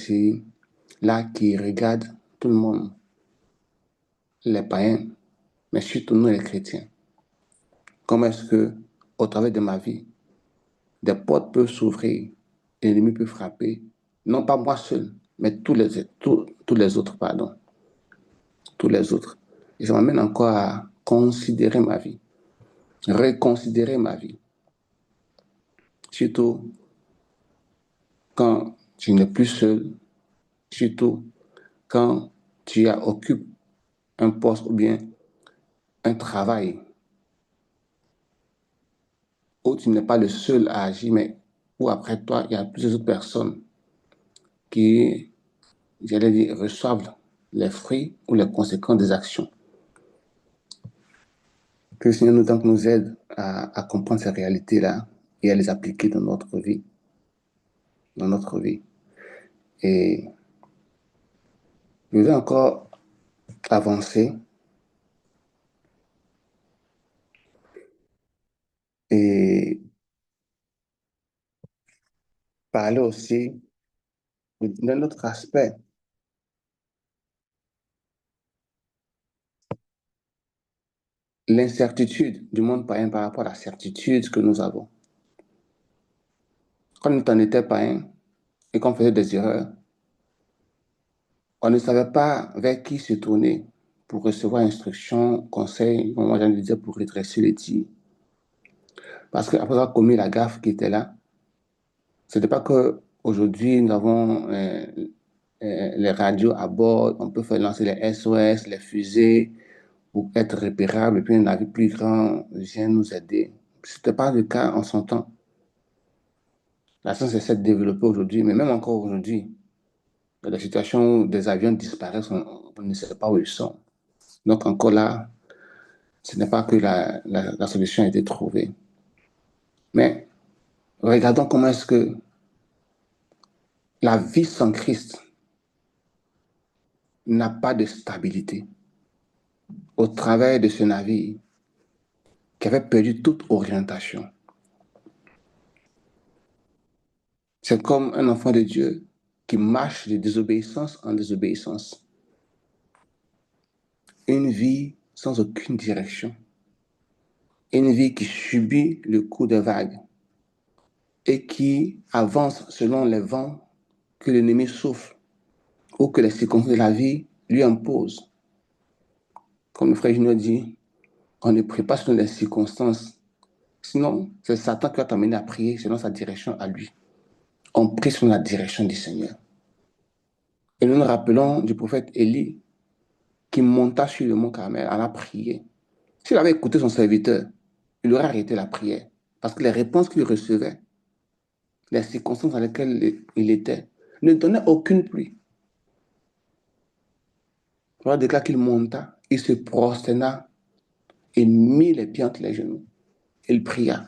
regarde tout le monde, les païens, mais surtout nous les chrétiens. Comment est-ce que, au travers de ma vie, des portes peuvent s'ouvrir, l'ennemi peut frapper, non pas moi seul, mais tous les autres, pardon, tous les autres. Et ça m'amène encore à considérer ma vie, reconsidérer ma vie. Surtout quand tu n'es plus seul, surtout quand tu occupes un poste ou bien un travail où tu n'es pas le seul à agir, mais où après toi, il y a plusieurs autres personnes qui, j'allais dire, reçoivent les fruits ou les conséquences des actions. Que le Seigneur nous aide à comprendre ces réalités-là et à les appliquer dans notre vie. Dans notre vie. Et je vais encore avancer et parler aussi d'un autre aspect. L'incertitude du monde païen par rapport à la certitude que nous avons. Quand on était païen et qu'on faisait des erreurs, on ne savait pas vers qui se tourner pour recevoir instruction, conseil, comme moi j'en disais, pour redresser les tirs. Parce qu'après avoir commis la gaffe qui était là, ce n'était pas qu'aujourd'hui nous avons les radios à bord, on peut faire lancer les SOS, les fusées, pour être repérable, et puis un navire plus grand vient nous aider. Ce n'était pas le cas en son temps. La science essaie de développer aujourd'hui, mais même encore aujourd'hui, il y a des situations où des avions disparaissent, on ne sait pas où ils sont. Donc encore là, ce n'est pas que la solution a été trouvée. Mais regardons comment est-ce que la vie sans Christ n'a pas de stabilité. Au travers de ce navire qui avait perdu toute orientation. C'est comme un enfant de Dieu qui marche de désobéissance en désobéissance. Une vie sans aucune direction. Une vie qui subit le coup des vagues et qui avance selon les vents que l'ennemi souffle ou que les circonstances de la vie lui imposent. Comme le frère Junior dit, on ne prie pas selon les circonstances. Sinon, c'est Satan qui va t'amener à prier selon sa direction à lui. On prie selon la direction du Seigneur. Et nous nous rappelons du prophète Élie qui monta sur le mont Carmel à la prière. S'il avait écouté son serviteur, il aurait arrêté la prière. Parce que les réponses qu'il recevait, les circonstances dans lesquelles il était, ne donnaient aucune pluie. Voilà, dès qu'il monta, il se prosterna et mit les pieds entre les genoux. Il pria.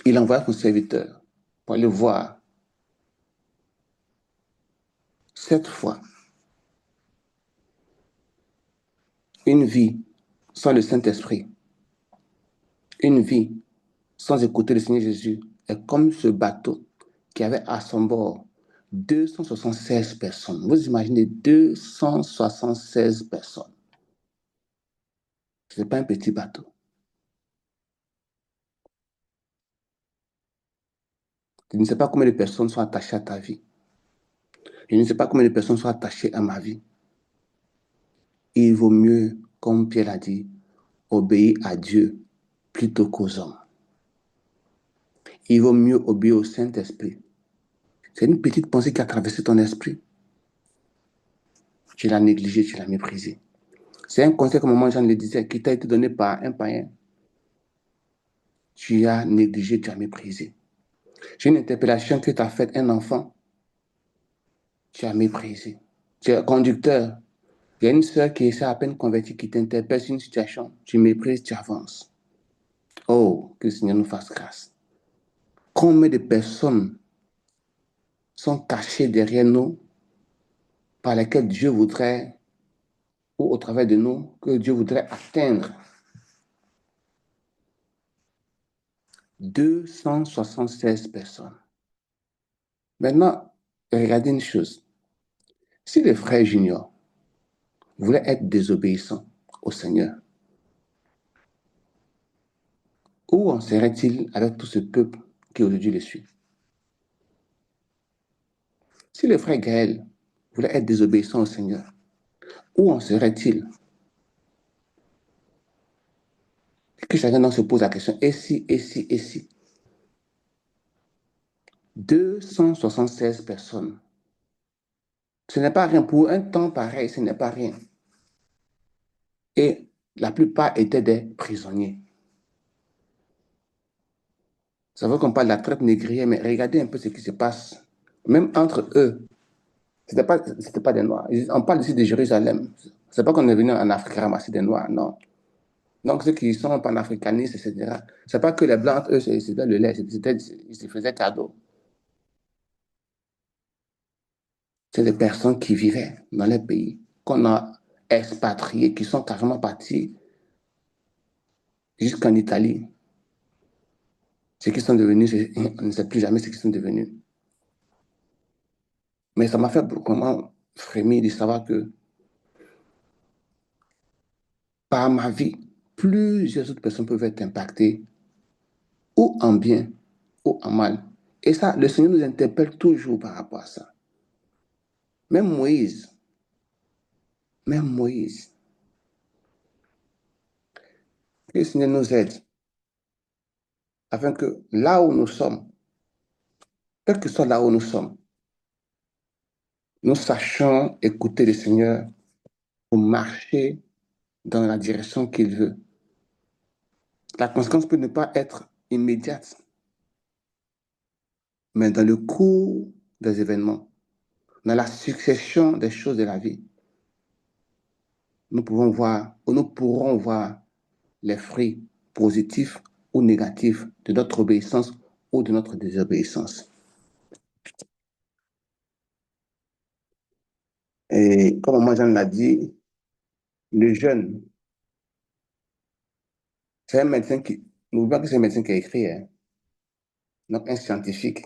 Il envoya son serviteur pour aller voir. 7 fois, une vie sans le Saint-Esprit, une vie sans écouter le Seigneur Jésus, est comme ce bateau qui avait à son bord 276 personnes. Vous imaginez 276 personnes. Ce n'est pas un petit bateau. Je ne sais pas combien de personnes sont attachées à ta vie. Je ne sais pas combien de personnes sont attachées à ma vie. Il vaut mieux, comme Pierre l'a dit, obéir à Dieu plutôt qu'aux hommes. Il vaut mieux obéir au Saint-Esprit. C'est une petite pensée qui a traversé ton esprit. Tu l'as négligée, tu l'as méprisée. C'est un conseil, comme maman Jean le disait, qui t'a été donné par un païen. Tu as négligé, tu as méprisé. J'ai une interpellation que tu as faite un enfant. Tu as méprisé. Tu es conducteur. Il y a une sœur qui s'est à peine convertie, qui t'interpelle sur une situation. Tu méprises, tu avances. Oh, que le Seigneur nous fasse grâce. Combien de personnes sont cachées derrière nous par lesquelles Dieu voudrait, ou au travers de nous, que Dieu voudrait atteindre. 276 personnes. Maintenant, regardez une chose. Si les frères juniors voulaient être désobéissants au Seigneur, où en serait-il avec tout ce peuple qui aujourd'hui le suit? Si le frère Gaël voulait être désobéissant au Seigneur, où en serait-il? Que chacun d'entre se pose la question, et si, et si, et si? 276 personnes. Ce n'est pas rien. Pour un temps pareil, ce n'est pas rien. Et la plupart étaient des prisonniers. Ça veut qu'on parle de la traite négrière, mais regardez un peu ce qui se passe. Même entre eux, ce n'était pas des Noirs. On parle ici de Jérusalem. Ce n'est pas qu'on est venu en Afrique ramasser des Noirs, non. Donc ceux qui sont panafricanistes, etc., ce n'est pas que les Blancs, eux, c'était le lait, ils se faisaient cadeau. C'est des personnes qui vivaient dans les pays qu'on a expatriés, qui sont carrément partis jusqu'en Italie. Ce qu'ils sont devenus, on ne sait plus jamais ce qu'ils sont devenus. Mais ça m'a fait vraiment frémir de savoir que par ma vie, plusieurs autres personnes peuvent être impactées, ou en bien, ou en mal. Et ça, le Seigneur nous interpelle toujours par rapport à ça. Même Moïse, que le Seigneur nous aide, afin que là où nous sommes, quel que soit là où nous sommes, nous sachions écouter le Seigneur pour marcher dans la direction qu'il veut. La conséquence peut ne pas être immédiate, mais dans le cours des événements, dans la succession des choses de la vie, nous pourrons voir, ou nous pourrons voir les fruits positifs ou négatifs de notre obéissance ou de notre désobéissance. Et comme moi Jean l'a dit, le jeune, c'est un médecin qui, n'oubliez pas que c'est un médecin qui a écrit, hein, donc un scientifique.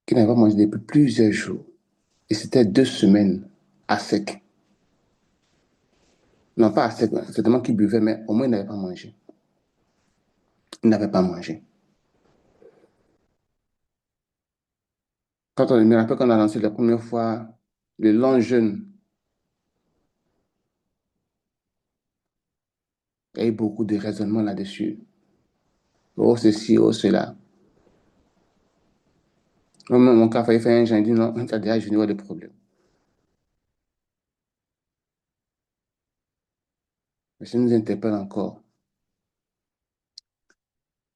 Qui n'avait pas mangé depuis plusieurs jours. Et c'était 2 semaines à sec. Non, pas à sec, c'est tellement qu'il buvait, mais au moins il n'avait pas mangé. Il n'avait pas mangé. Quand on me rappelle qu'on a lancé la première fois le long jeûne, il y a eu beaucoup de raisonnements là-dessus. Oh, ceci, oh, cela. Moi, mon cas, il fallait faire un jeûne, dit non, tu as déjà jeûné, de problème. Mais ça nous interpelle encore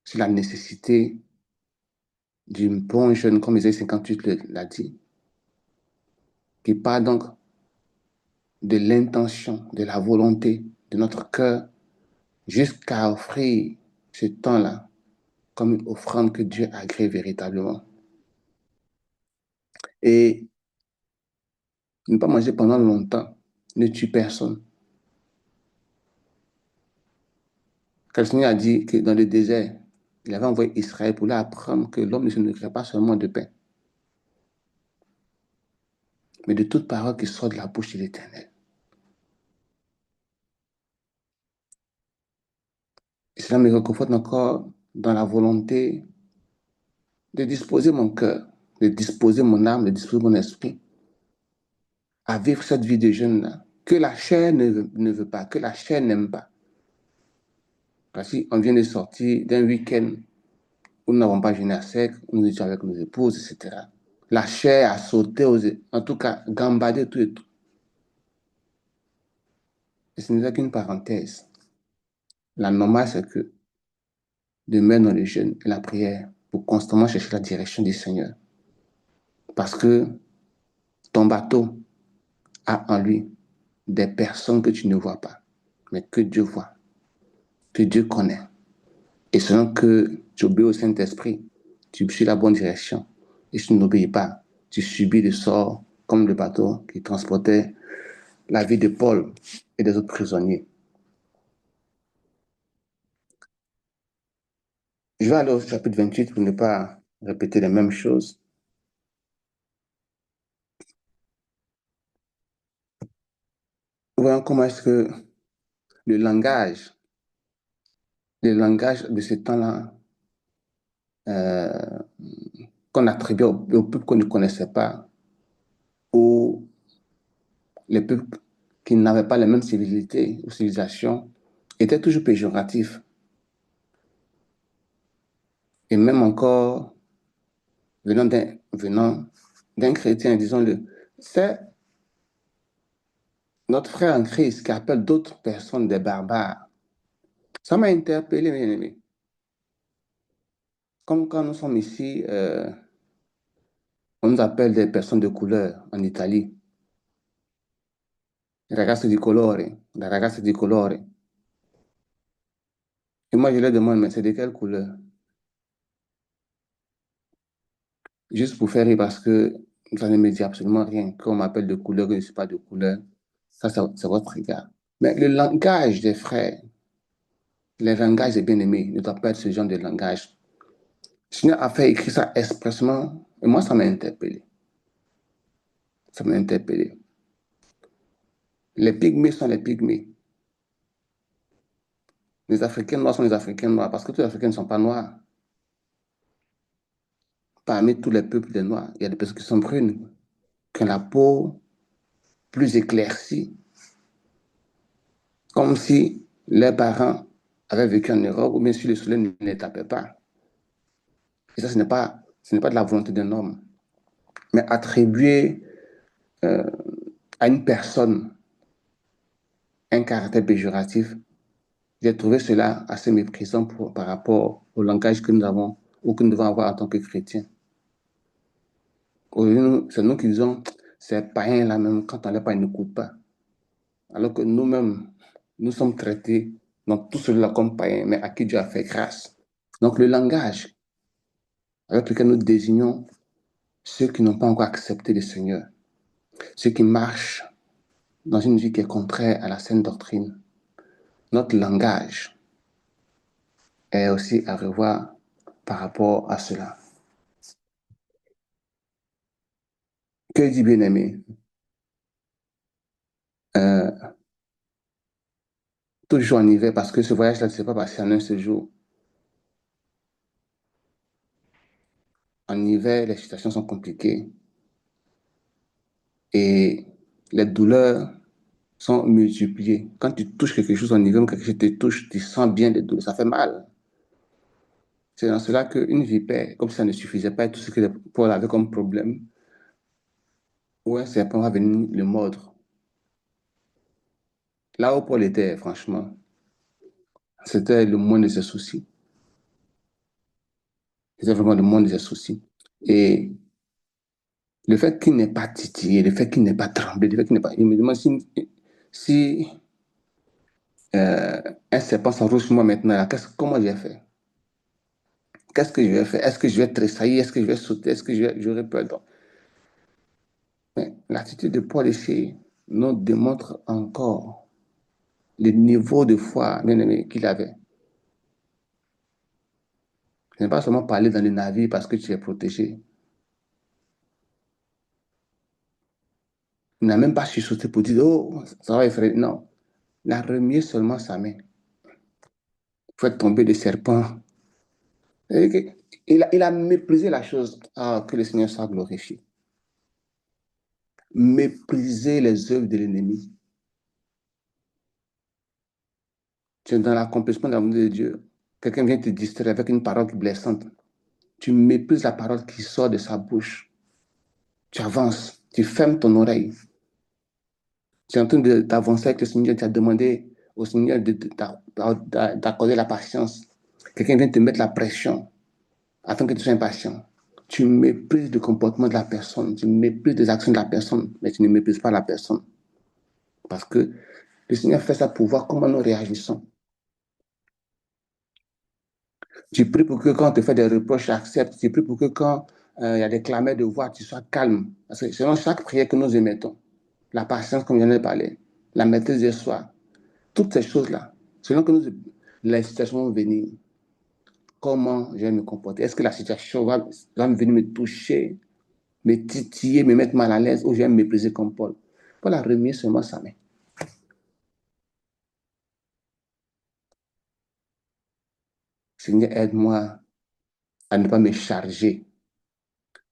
sur la nécessité d'une bon jeûne, comme Isaïe 58 l'a dit, qui part donc de l'intention, de la volonté de notre cœur, jusqu'à offrir ce temps-là comme une offrande que Dieu agrée véritablement. Et ne pas manger pendant longtemps ne tue personne. Quand le Seigneur a dit que dans le désert, il avait envoyé Israël pour leur apprendre que l'homme ne se nourrirait pas seulement de pain, mais de toute parole qui sort de la bouche de l'Éternel. Et cela me réconforte encore dans la volonté de disposer mon cœur, de disposer mon âme, de disposer mon esprit à vivre cette vie de jeûne-là, que la chair ne veut pas, que la chair n'aime pas. Parce qu'on vient de sortir d'un week-end où nous n'avons pas jeûné à sec, où nous étions avec nos épouses, etc. La chair a sauté, en tout cas, gambadé tout et tout. Et ce n'est qu'une parenthèse. La normale, c'est que de mettre dans le jeûne et la prière pour constamment chercher la direction du Seigneur. Parce que ton bateau a en lui des personnes que tu ne vois pas, mais que Dieu voit. que Dieu connaît. Et selon que tu obéis au Saint-Esprit, tu suis la bonne direction. Et si tu n'obéis pas, tu subis le sort comme le bateau qui transportait la vie de Paul et des autres prisonniers. Je vais aller au chapitre 28 pour ne pas répéter les mêmes choses. Voyons comment est-ce que le langage de ce temps-là, qu'on attribuait au peuple qu'on ne connaissait pas, ou les peuples qui n'avaient pas les mêmes civilités ou civilisations, était toujours péjoratif. Et même encore, venant d'un chrétien, disons-le, c'est notre frère en Christ qui appelle d'autres personnes des barbares. Ça m'a interpellé, mes amis. Comme quand nous sommes ici, on nous appelle des personnes de couleur en Italie. Ragazzi di colore, la ragazza di colore. Et moi, je leur demande, mais c'est de quelle couleur? Juste pour faire rire parce que ça ne me dit absolument rien. Quand on m'appelle de couleur, je ne suis pas de couleur. Ça, c'est votre regard. Mais le langage des frères, le langage des bien-aimés, ne doit pas être ce genre de langage. Le Seigneur a fait écrire ça expressement, et moi, ça m'a interpellé. Ça m'a interpellé. Les pygmées sont les pygmées. Les Africains noirs sont les Africains noirs, parce que tous les Africains ne sont pas noirs. Parmi tous les peuples des Noirs, il y a des personnes qui sont brunes, qui ont la peau plus éclaircie, comme si leurs parents avaient vécu en Europe, ou bien si le soleil ne les tapait pas. Et ça, ce n'est pas de la volonté d'un homme. Mais attribuer à une personne un caractère péjoratif, j'ai trouvé cela assez méprisant par rapport au langage que nous avons ou que nous devons avoir en tant que chrétiens. C'est nous qui disons, ces païens-là, même quand on les pas, ils n'écoutent pas. Alors que nous-mêmes, nous sommes traités dans tout cela comme païens, mais à qui Dieu a fait grâce. Donc le langage avec lequel nous désignons ceux qui n'ont pas encore accepté le Seigneur, ceux qui marchent dans une vie qui est contraire à la saine doctrine, notre langage est aussi à revoir par rapport à cela. Que dit bien-aimé? Toujours en hiver, parce que ce voyage-là ne s'est pas passé en un seul jour. En hiver, les situations sont compliquées et les douleurs sont multipliées. Quand tu touches quelque chose en hiver, quelque chose te touche, tu sens bien les douleurs, ça fait mal. C'est dans cela qu'une vipère, comme ça ne suffisait pas, tout ce que Paul avait comme problème, où un serpent va venir le mordre. Là où Paul était, franchement, c'était le moins de ses soucis. C'était vraiment le moins de ses soucis. Et le fait qu'il n'ait pas titillé, le fait qu'il n'ait pas tremblé, le fait qu'il n'ait pas... Il me demande si un serpent s'enroule sur moi maintenant, là, comment je vais faire? Qu'est-ce que je vais faire? Est-ce que je vais tressaillir? Est-ce que je vais sauter? Est-ce que j'aurai peur? Mais l'attitude de Paul ici nous démontre encore le niveau de foi, bien aimé, qu'il avait. Ce n'est pas seulement parler dans le navire parce que tu es protégé. Il n'a même pas chuchoté pour dire, oh, ça va effrayer. Non. Il a remis seulement sa main. Il faut tomber des serpents. Il a méprisé la chose. Ah, que le Seigneur soit glorifié. Mépriser les œuvres de l'ennemi. Tu es dans l'accomplissement de l'amour de Dieu. Quelqu'un vient te distraire avec une parole blessante. Tu méprises la parole qui sort de sa bouche. Tu avances. Tu fermes ton oreille. Tu es en train d'avancer avec le Seigneur. Tu as demandé au Seigneur d'accorder la patience. Quelqu'un vient te mettre la pression afin que tu sois impatient. Tu méprises le comportement de la personne. Tu méprises les actions de la personne, mais tu ne méprises pas la personne. Parce que le Seigneur fait ça pour voir comment nous réagissons. Tu pries pour que quand on te fait des reproches, tu acceptes. Tu pries pour que quand il y a des clameurs de voix, tu sois calme. Parce que selon chaque prière que nous émettons, la patience, comme je viens de parler, la maîtrise de soi, toutes ces choses-là, selon que les situations vont venir, comment je vais me comporter? Est-ce que la situation va me venir me toucher, me titiller, me mettre mal à l'aise, ou je vais me mépriser comme Paul? Paul a remis seulement sa main. Seigneur, aide-moi à ne pas me charger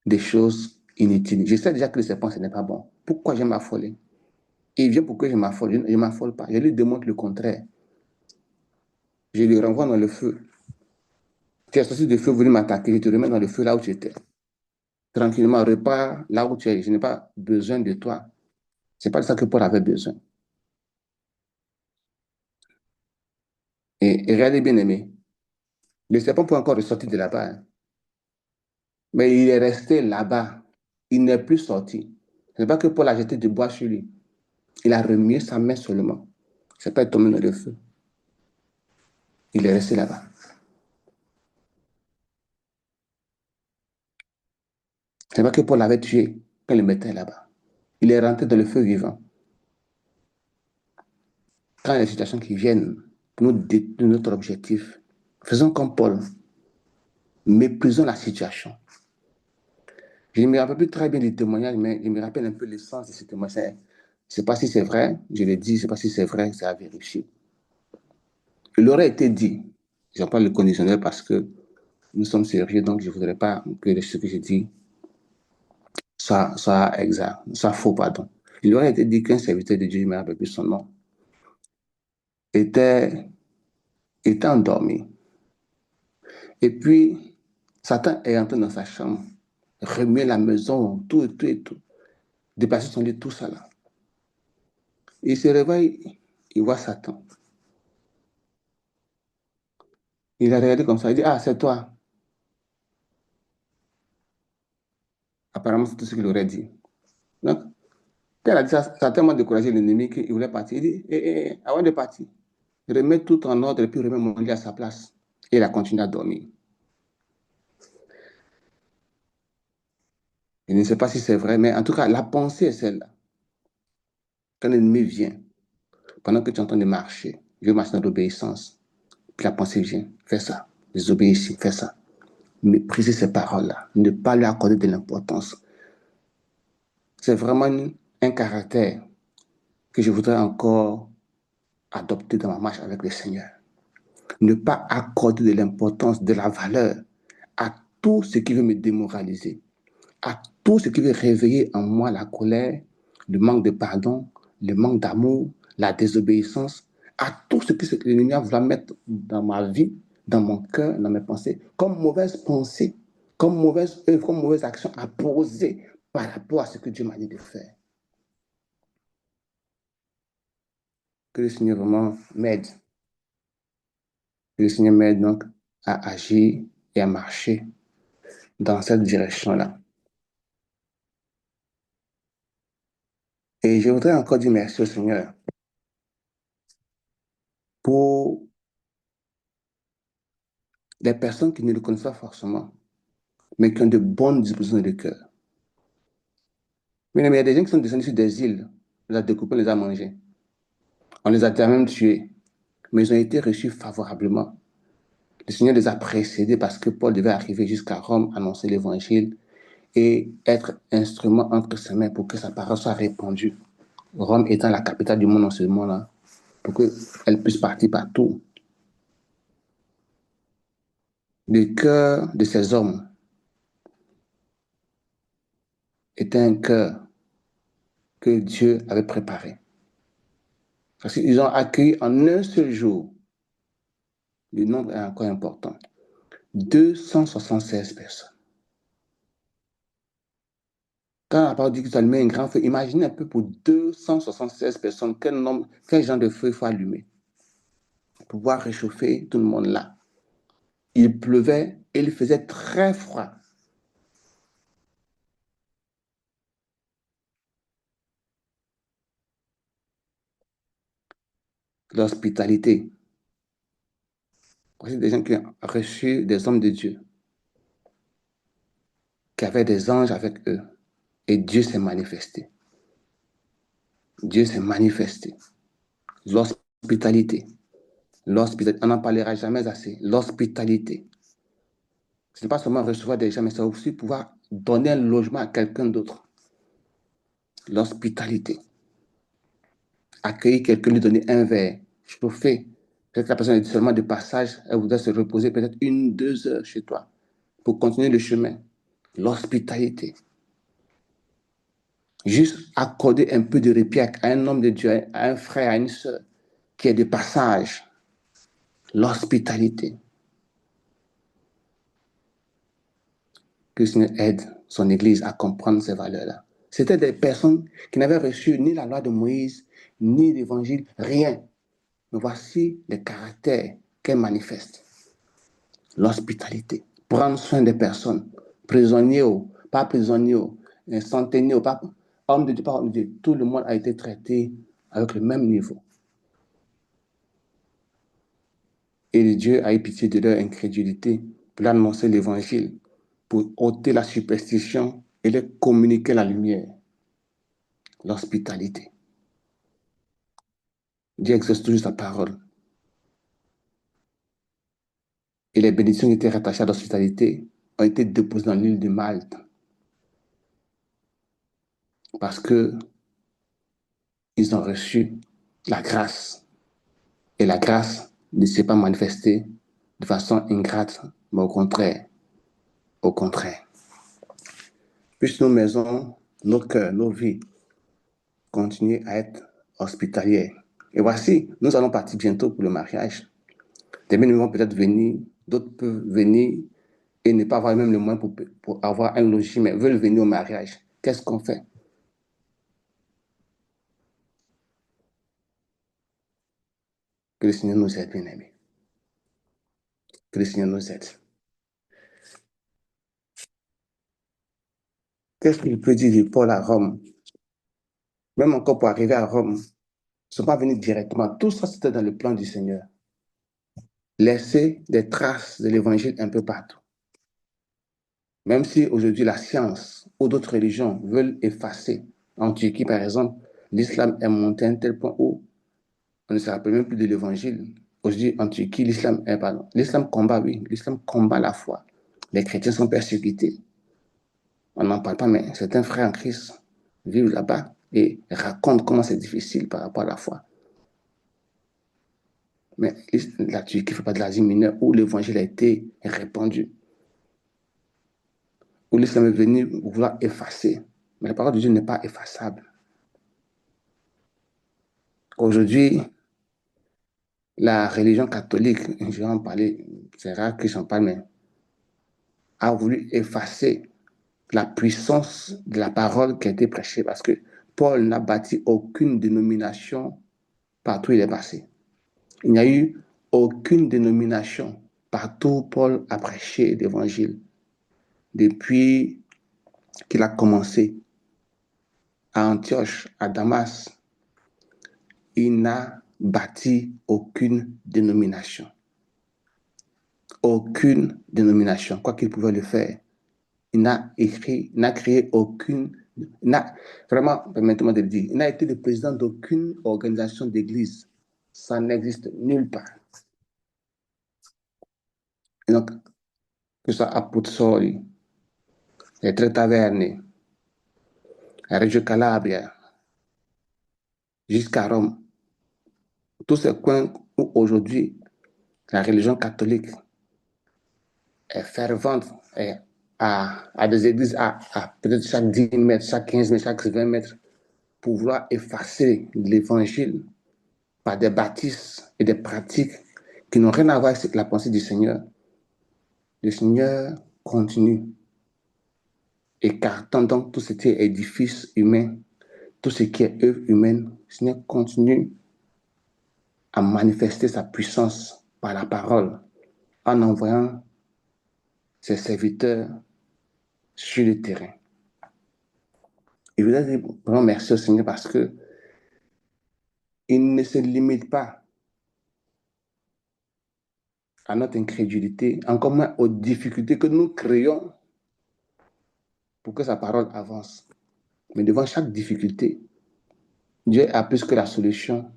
des choses inutiles. Je sais déjà que le serpent, ce n'est pas bon. Pourquoi je vais m'affoler? Il vient pour que je m'affole. Je ne m'affole pas. Je lui démontre le contraire. Je le renvoie dans le feu. Tu es sorti du feu, voulu m'attaquer. Je te remets dans le feu là où tu étais. Tranquillement, repars là où tu es. Je n'ai pas besoin de toi. Ce n'est pas de ça que Paul avait besoin. Et regardez bien aimé. Le serpent peut encore ressortir de là-bas. Hein. Mais il est resté là-bas. Il n'est plus sorti. Ce n'est pas que Paul a jeté du bois sur lui. Il a remué sa main seulement. Ce n'est pas tombé dans le feu. Il est resté là-bas. Ce n'est pas que Paul l'avait tué quand il le mettait là-bas. Il est rentré dans le feu vivant. Quand il y a des situations qui viennent pour nous détruire notre objectif, faisons comme Paul. Méprisons la situation. Je ne me rappelle plus très bien du témoignage, mais je me rappelle un peu l'essence de ce témoignage. Je ne sais pas si c'est vrai, je l'ai dit, je ne sais pas si c'est vrai, c'est à vérifier. Il aurait été dit, j'en parle le conditionnel parce que nous sommes sérieux, donc je ne voudrais pas que ce que je dis soit exact, soit faux, pardon. Il aurait été dit qu'un serviteur de Dieu, je ne me rappelle plus son nom, était, était endormi. Et puis, Satan est entré dans sa chambre, remuer la maison, tout, tout et tout, déplacer son lit, tout ça là. Il se réveille, il voit Satan. Il a regardé comme ça, il dit, ah, c'est toi. Apparemment, c'est tout ce qu'il aurait dit. Donc, quand il a dit ça, ça a tellement découragé l'ennemi qu'il voulait partir. Il dit, avant de partir, remets tout en ordre et puis remets mon lit à sa place. Et il a continué à dormir. Je ne sais pas si c'est vrai, mais en tout cas, la pensée est celle-là. Quand l'ennemi vient, pendant que tu es en train de marcher, je veux marcher dans l'obéissance. Puis la pensée vient, fais ça. Désobéis ici, fais ça. Mépriser ces paroles-là. Ne pas lui accorder de l'importance. C'est vraiment un caractère que je voudrais encore adopter dans ma marche avec le Seigneur. Ne pas accorder de l'importance, de la valeur à tout ce qui veut me démoraliser, à tout ce qui veut réveiller en moi la colère, le manque de pardon, le manque d'amour, la désobéissance, à tout ce que l'ennemi a voulu mettre dans ma vie, dans mon cœur, dans mes pensées, comme mauvaise pensée, comme mauvaise œuvre, comme mauvaise action à poser par rapport à ce que Dieu m'a dit de faire. Que le Seigneur vraiment m'aide. Que le Seigneur m'aide donc à agir et à marcher dans cette direction-là. Et je voudrais encore dire merci au Seigneur pour les personnes qui ne le connaissent pas forcément, mais qui ont de bonnes dispositions de cœur. Mais il y a des gens qui sont descendus sur des îles, on les a découpés, on les a mangés. On les a même tués, mais ils ont été reçus favorablement. Le Seigneur les a précédés parce que Paul devait arriver jusqu'à Rome, annoncer l'évangile et être instrument entre ses mains pour que sa parole soit répandue. Rome étant la capitale du monde en ce moment-là, pour qu'elle puisse partir partout. Le cœur de ces hommes était un cœur que Dieu avait préparé. Parce qu'ils ont accueilli en un seul jour, le nombre est encore important, 276 personnes. Quand la parole dit que tu allumes un grand feu, imaginez un peu pour 276 personnes, quel genre de feu il faut allumer pour pouvoir réchauffer tout le monde là. Il pleuvait et il faisait très froid. L'hospitalité. Voici des gens qui ont reçu des hommes de Dieu, qui avaient des anges avec eux. Et Dieu s'est manifesté. Dieu s'est manifesté. L'hospitalité. L'hospitalité. On n'en parlera jamais assez. L'hospitalité. Ce n'est pas seulement recevoir des gens, mais c'est aussi pouvoir donner un logement à quelqu'un d'autre. L'hospitalité. Accueillir quelqu'un, lui donner un verre, chauffer. Peut-être que la personne est seulement de passage, elle voudrait se reposer peut-être 1-2 heures chez toi pour continuer le chemin. L'hospitalité. Juste accorder un peu de répit à un homme de Dieu, à un frère, à une soeur qui est de passage. L'hospitalité. Que le Seigneur aide son Église à comprendre ces valeurs-là. C'était des personnes qui n'avaient reçu ni la loi de Moïse, ni l'Évangile, rien. Mais voici les caractères qu'elle manifeste. L'hospitalité. Prendre soin des personnes. Prisonniers, pas prisonniers, centeniers, pas hommes de Dieu, pas hommes de Dieu. Tout le monde a été traité avec le même niveau. Et Dieu a eu pitié de leur incrédulité pour annoncer l'Évangile, pour ôter la superstition et leur communiquer la lumière. L'hospitalité. Dieu exauce toujours sa parole. Et les bénédictions qui étaient rattachées à l'hospitalité ont été déposées dans l'île de Malte. Parce que ils ont reçu la grâce. Et la grâce ne s'est pas manifestée de façon ingrate, mais au contraire. Au contraire. Puisque nos maisons, nos cœurs, nos vies continuer à être hospitalières. Et voici, nous allons partir bientôt pour le mariage. Des bénévoles vont peut-être venir, d'autres peuvent venir et ne pas avoir même le moyen pour avoir un logis, mais veulent venir au mariage. Qu'est-ce qu'on fait? Que le Seigneur nous aide, bien-aimés. Que le Seigneur nous aide. Qu'est-ce qu'il peut dire de Paul à Rome? Même encore pour arriver à Rome, ils ne sont pas venus directement. Tout ça, c'était dans le plan du Seigneur. Laisser des traces de l'évangile un peu partout. Même si aujourd'hui la science ou d'autres religions veulent effacer. En Turquie, par exemple, l'islam est monté à un tel point où on ne se rappelle même plus de l'évangile. Aujourd'hui, en Turquie, l'islam combat, oui, l'islam combat la foi. Les chrétiens sont persécutés. On n'en parle pas, mais certains frères en Christ vivent là-bas et racontent comment c'est difficile par rapport à la foi. Mais la Turquie ne fait pas de l'Asie mineure où l'évangile a été répandu, où l'islam est venu vouloir effacer. Mais la parole de Dieu n'est pas effaçable. Aujourd'hui, la religion catholique, je vais en parler, c'est rare que j'en parle, mais a voulu effacer la puissance de la parole qui a été prêchée parce que Paul n'a bâti aucune dénomination partout où il est passé. Il n'y a eu aucune dénomination partout où Paul a prêché l'évangile depuis qu'il a commencé à Antioche, à Damas. Il n'a bâti aucune dénomination. Aucune dénomination, quoi qu'il pouvait le faire. Il n'a créé aucune, vraiment, permettez-moi de le dire, il n'a été le président d'aucune organisation d'église. Ça n'existe nulle part. Et donc, que ce soit à Pozzuoli, les Tre Taverne, à Reggio Calabria, jusqu'à Rome, tous ces coins où aujourd'hui la religion catholique est fervente et à des églises à peut-être chaque 10 mètres, chaque 15 mètres, chaque 20 mètres, pour vouloir effacer l'évangile par des baptismes et des pratiques qui n'ont rien à voir avec la pensée du Seigneur. Le Seigneur continue, écartant donc tout ce qui est édifice humain, tout ce qui est œuvre humaine. Le Seigneur continue à manifester sa puissance par la parole en envoyant ses serviteurs sur le terrain. Et je voudrais dire vraiment merci au Seigneur parce que il ne se limite pas à notre incrédulité, encore moins aux difficultés que nous créons pour que sa parole avance. Mais devant chaque difficulté, Dieu a plus que la solution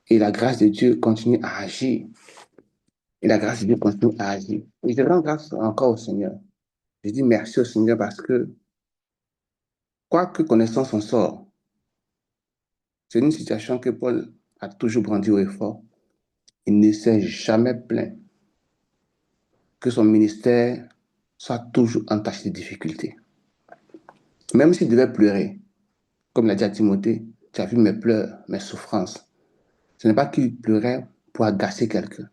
et la grâce de Dieu continue à agir. Et la grâce de Dieu continue à agir. Et je rends grâce encore au Seigneur. Je dis merci au Seigneur parce que, quoique connaissant son sort, c'est une situation que Paul a toujours brandi haut et fort. Il ne s'est jamais plaint que son ministère soit toujours entaché de difficultés. Même s'il devait pleurer, comme l'a dit à Timothée, tu as vu mes pleurs, mes souffrances. Ce n'est pas qu'il pleurait pour agacer quelqu'un,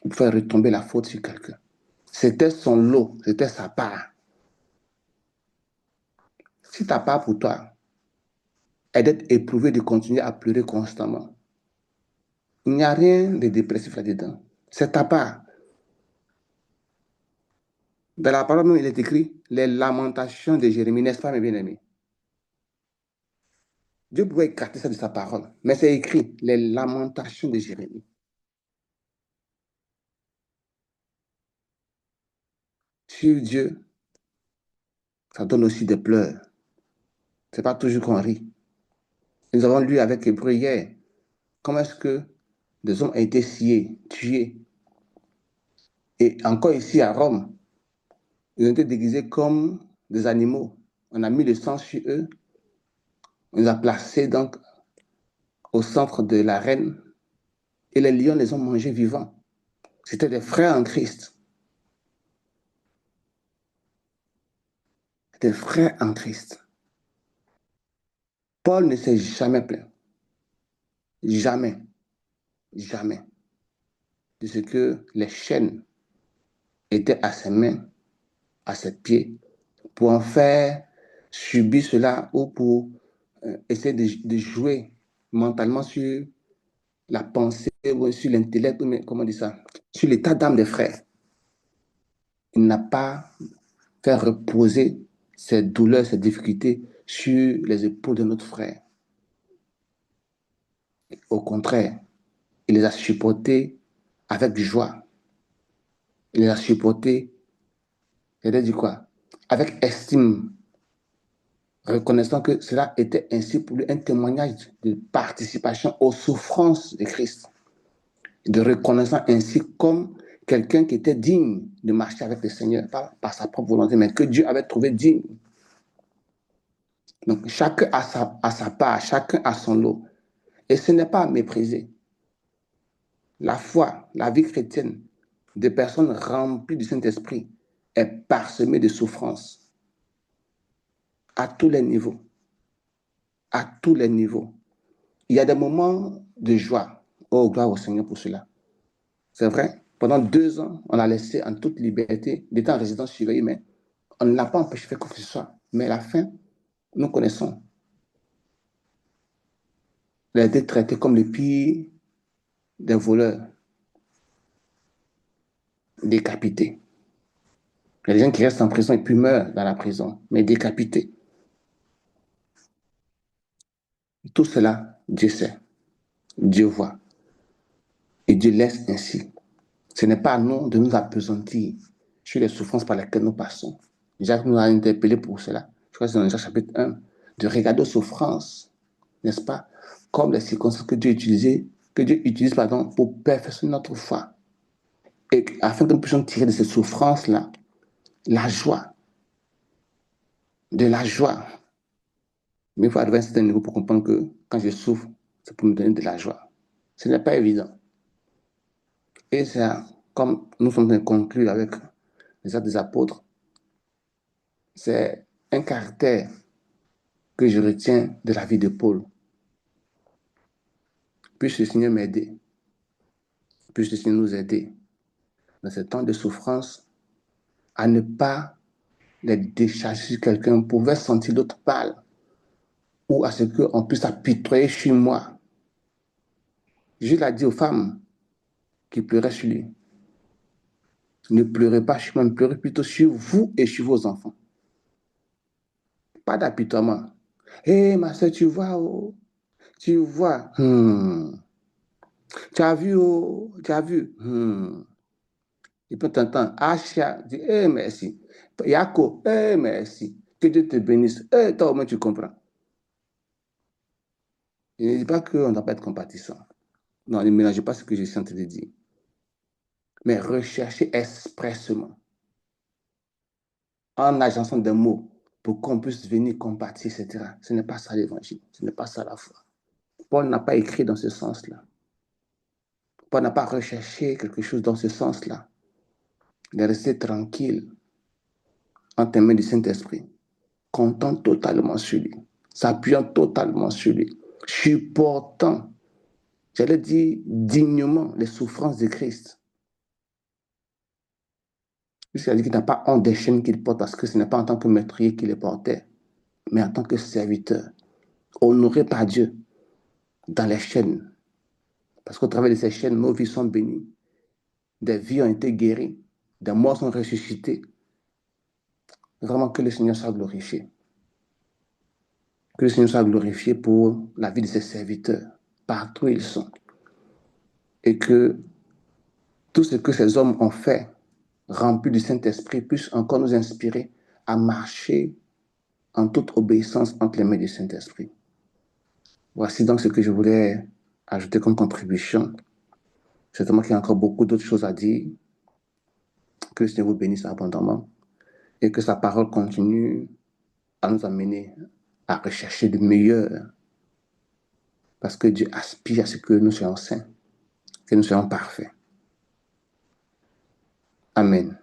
ou pour faire retomber la faute sur quelqu'un. C'était son lot, c'était sa part. Si ta part pour toi est d'être éprouvé de continuer à pleurer constamment, il n'y a rien de dépressif là-dedans. C'est ta part. Dans la parole même, il est écrit les lamentations de Jérémie, n'est-ce pas, mes bien-aimés? Dieu pouvait écarter ça de sa parole, mais c'est écrit les lamentations de Jérémie. Sur Dieu, ça donne aussi des pleurs. Ce n'est pas toujours qu'on rit. Nous avons lu avec Hébreu hier comment est-ce que des hommes ont été sciés, tués. Et encore ici à Rome, ils ont été déguisés comme des animaux. On a mis le sang sur eux. On les a placés donc au centre de l'arène. Et les lions les ont mangés vivants. C'était des frères en Christ. Des frères en Christ. Paul ne s'est jamais plaint. Jamais. Jamais. De ce que les chaînes étaient à ses mains, à ses pieds, pour en faire subir cela ou pour essayer de jouer mentalement sur la pensée ou sur l'intellect, comment on dit ça, sur l'état d'âme des frères. Il n'a pas fait reposer ses douleurs, ses difficultés sur les épaules de notre frère. Au contraire, il les a supportés avec joie. Il les a supportés, c'est-à-dire quoi? Avec estime, reconnaissant que cela était ainsi pour lui un témoignage de participation aux souffrances de Christ, de reconnaissant ainsi comme quelqu'un qui était digne de marcher avec le Seigneur, pas par sa propre volonté, mais que Dieu avait trouvé digne. Donc chacun a sa part, chacun a son lot. Et ce n'est pas à mépriser. La foi, la vie chrétienne des personnes remplies du Saint-Esprit est parsemée de souffrances à tous les niveaux. À tous les niveaux. Il y a des moments de joie. Oh, gloire au Seigneur pour cela. C'est vrai, pendant 2 ans, on a laissé en toute liberté d'être en résidence surveillée, mais on ne l'a pas empêché de faire quoi que ce soit. Mais à la fin, nous connaissons. Il a été traité comme le pire des voleurs, décapités. Il y a des gens qui restent en prison et puis meurent dans la prison, mais décapités. Tout cela, Dieu sait, Dieu voit. Et Dieu laisse ainsi. Ce n'est pas à nous de nous appesantir sur les souffrances par lesquelles nous passons. Jacques nous a interpellés pour cela. Je crois que c'est dans Jacques chapitre 1, de regarder aux souffrances, n'est-ce pas, comme les circonstances que Dieu utilise pour perfectionner notre foi. Et afin que nous puissions tirer de ces souffrances-là la joie. De la joie. Mais il faut arriver à un certain niveau pour comprendre que quand je souffre, c'est pour me donner de la joie. Ce n'est pas évident. Et c'est comme nous sommes en train de conclure avec les actes des apôtres, c'est un caractère que je retiens de la vie de Paul. Puisse le Seigneur m'aider. Puisse le Seigneur nous aider dans ces temps de souffrance à ne pas les décharger sur quelqu'un pour faire sentir l'autre mal ou à ce qu'on puisse apitoyer sur moi. Jésus l'a dit aux femmes qui pleuraient sur lui. Ne pleurez pas sur moi, mais pleurez plutôt sur vous et sur vos enfants. Pas d'apitoiement. Hé, ma soeur, tu vois, oh, tu vois. Tu as vu, oh, tu as vu. Et puis, tu entends Achia dire, merci. Yako, merci. Que Dieu te bénisse. Toi, au moins, tu comprends. Je ne dis pas qu'on ne doit pas être compatissant. Non, ne mélangez pas ce que je suis en train de dire. Mais recherchez expressement, en agençant des mots, pour qu'on puisse venir compatir, etc. Ce n'est pas ça l'évangile. Ce n'est pas ça la foi. Paul n'a pas écrit dans ce sens-là. Paul n'a pas recherché quelque chose dans ce sens-là. Il est resté tranquille, en témoin du Saint-Esprit, comptant totalement sur lui, s'appuyant totalement sur lui, supportant, j'allais dire dignement, les souffrances de Christ. Puisqu'il a dit qu'il n'a pas honte des chaînes qu'il porte, parce que ce n'est pas en tant que meurtrier qu'il les portait, mais en tant que serviteur, honoré par Dieu dans les chaînes. Parce qu'au travers de ces chaînes, nos vies sont bénies. Des vies ont été guéries, des morts sont ressuscités. Vraiment que le Seigneur soit glorifié. Que le Seigneur soit glorifié pour la vie de ses serviteurs, partout où ils sont. Et que tout ce que ces hommes ont fait, remplis du Saint-Esprit, puisse encore nous inspirer à marcher en toute obéissance entre les mains du Saint-Esprit. Voici donc ce que je voulais ajouter comme contribution. Certainement qu'il y a encore beaucoup d'autres choses à dire. Que le Seigneur vous bénisse abondamment et que sa parole continue à nous amener à rechercher le meilleur. Parce que Dieu aspire à ce que nous soyons saints, que nous soyons parfaits. Amen.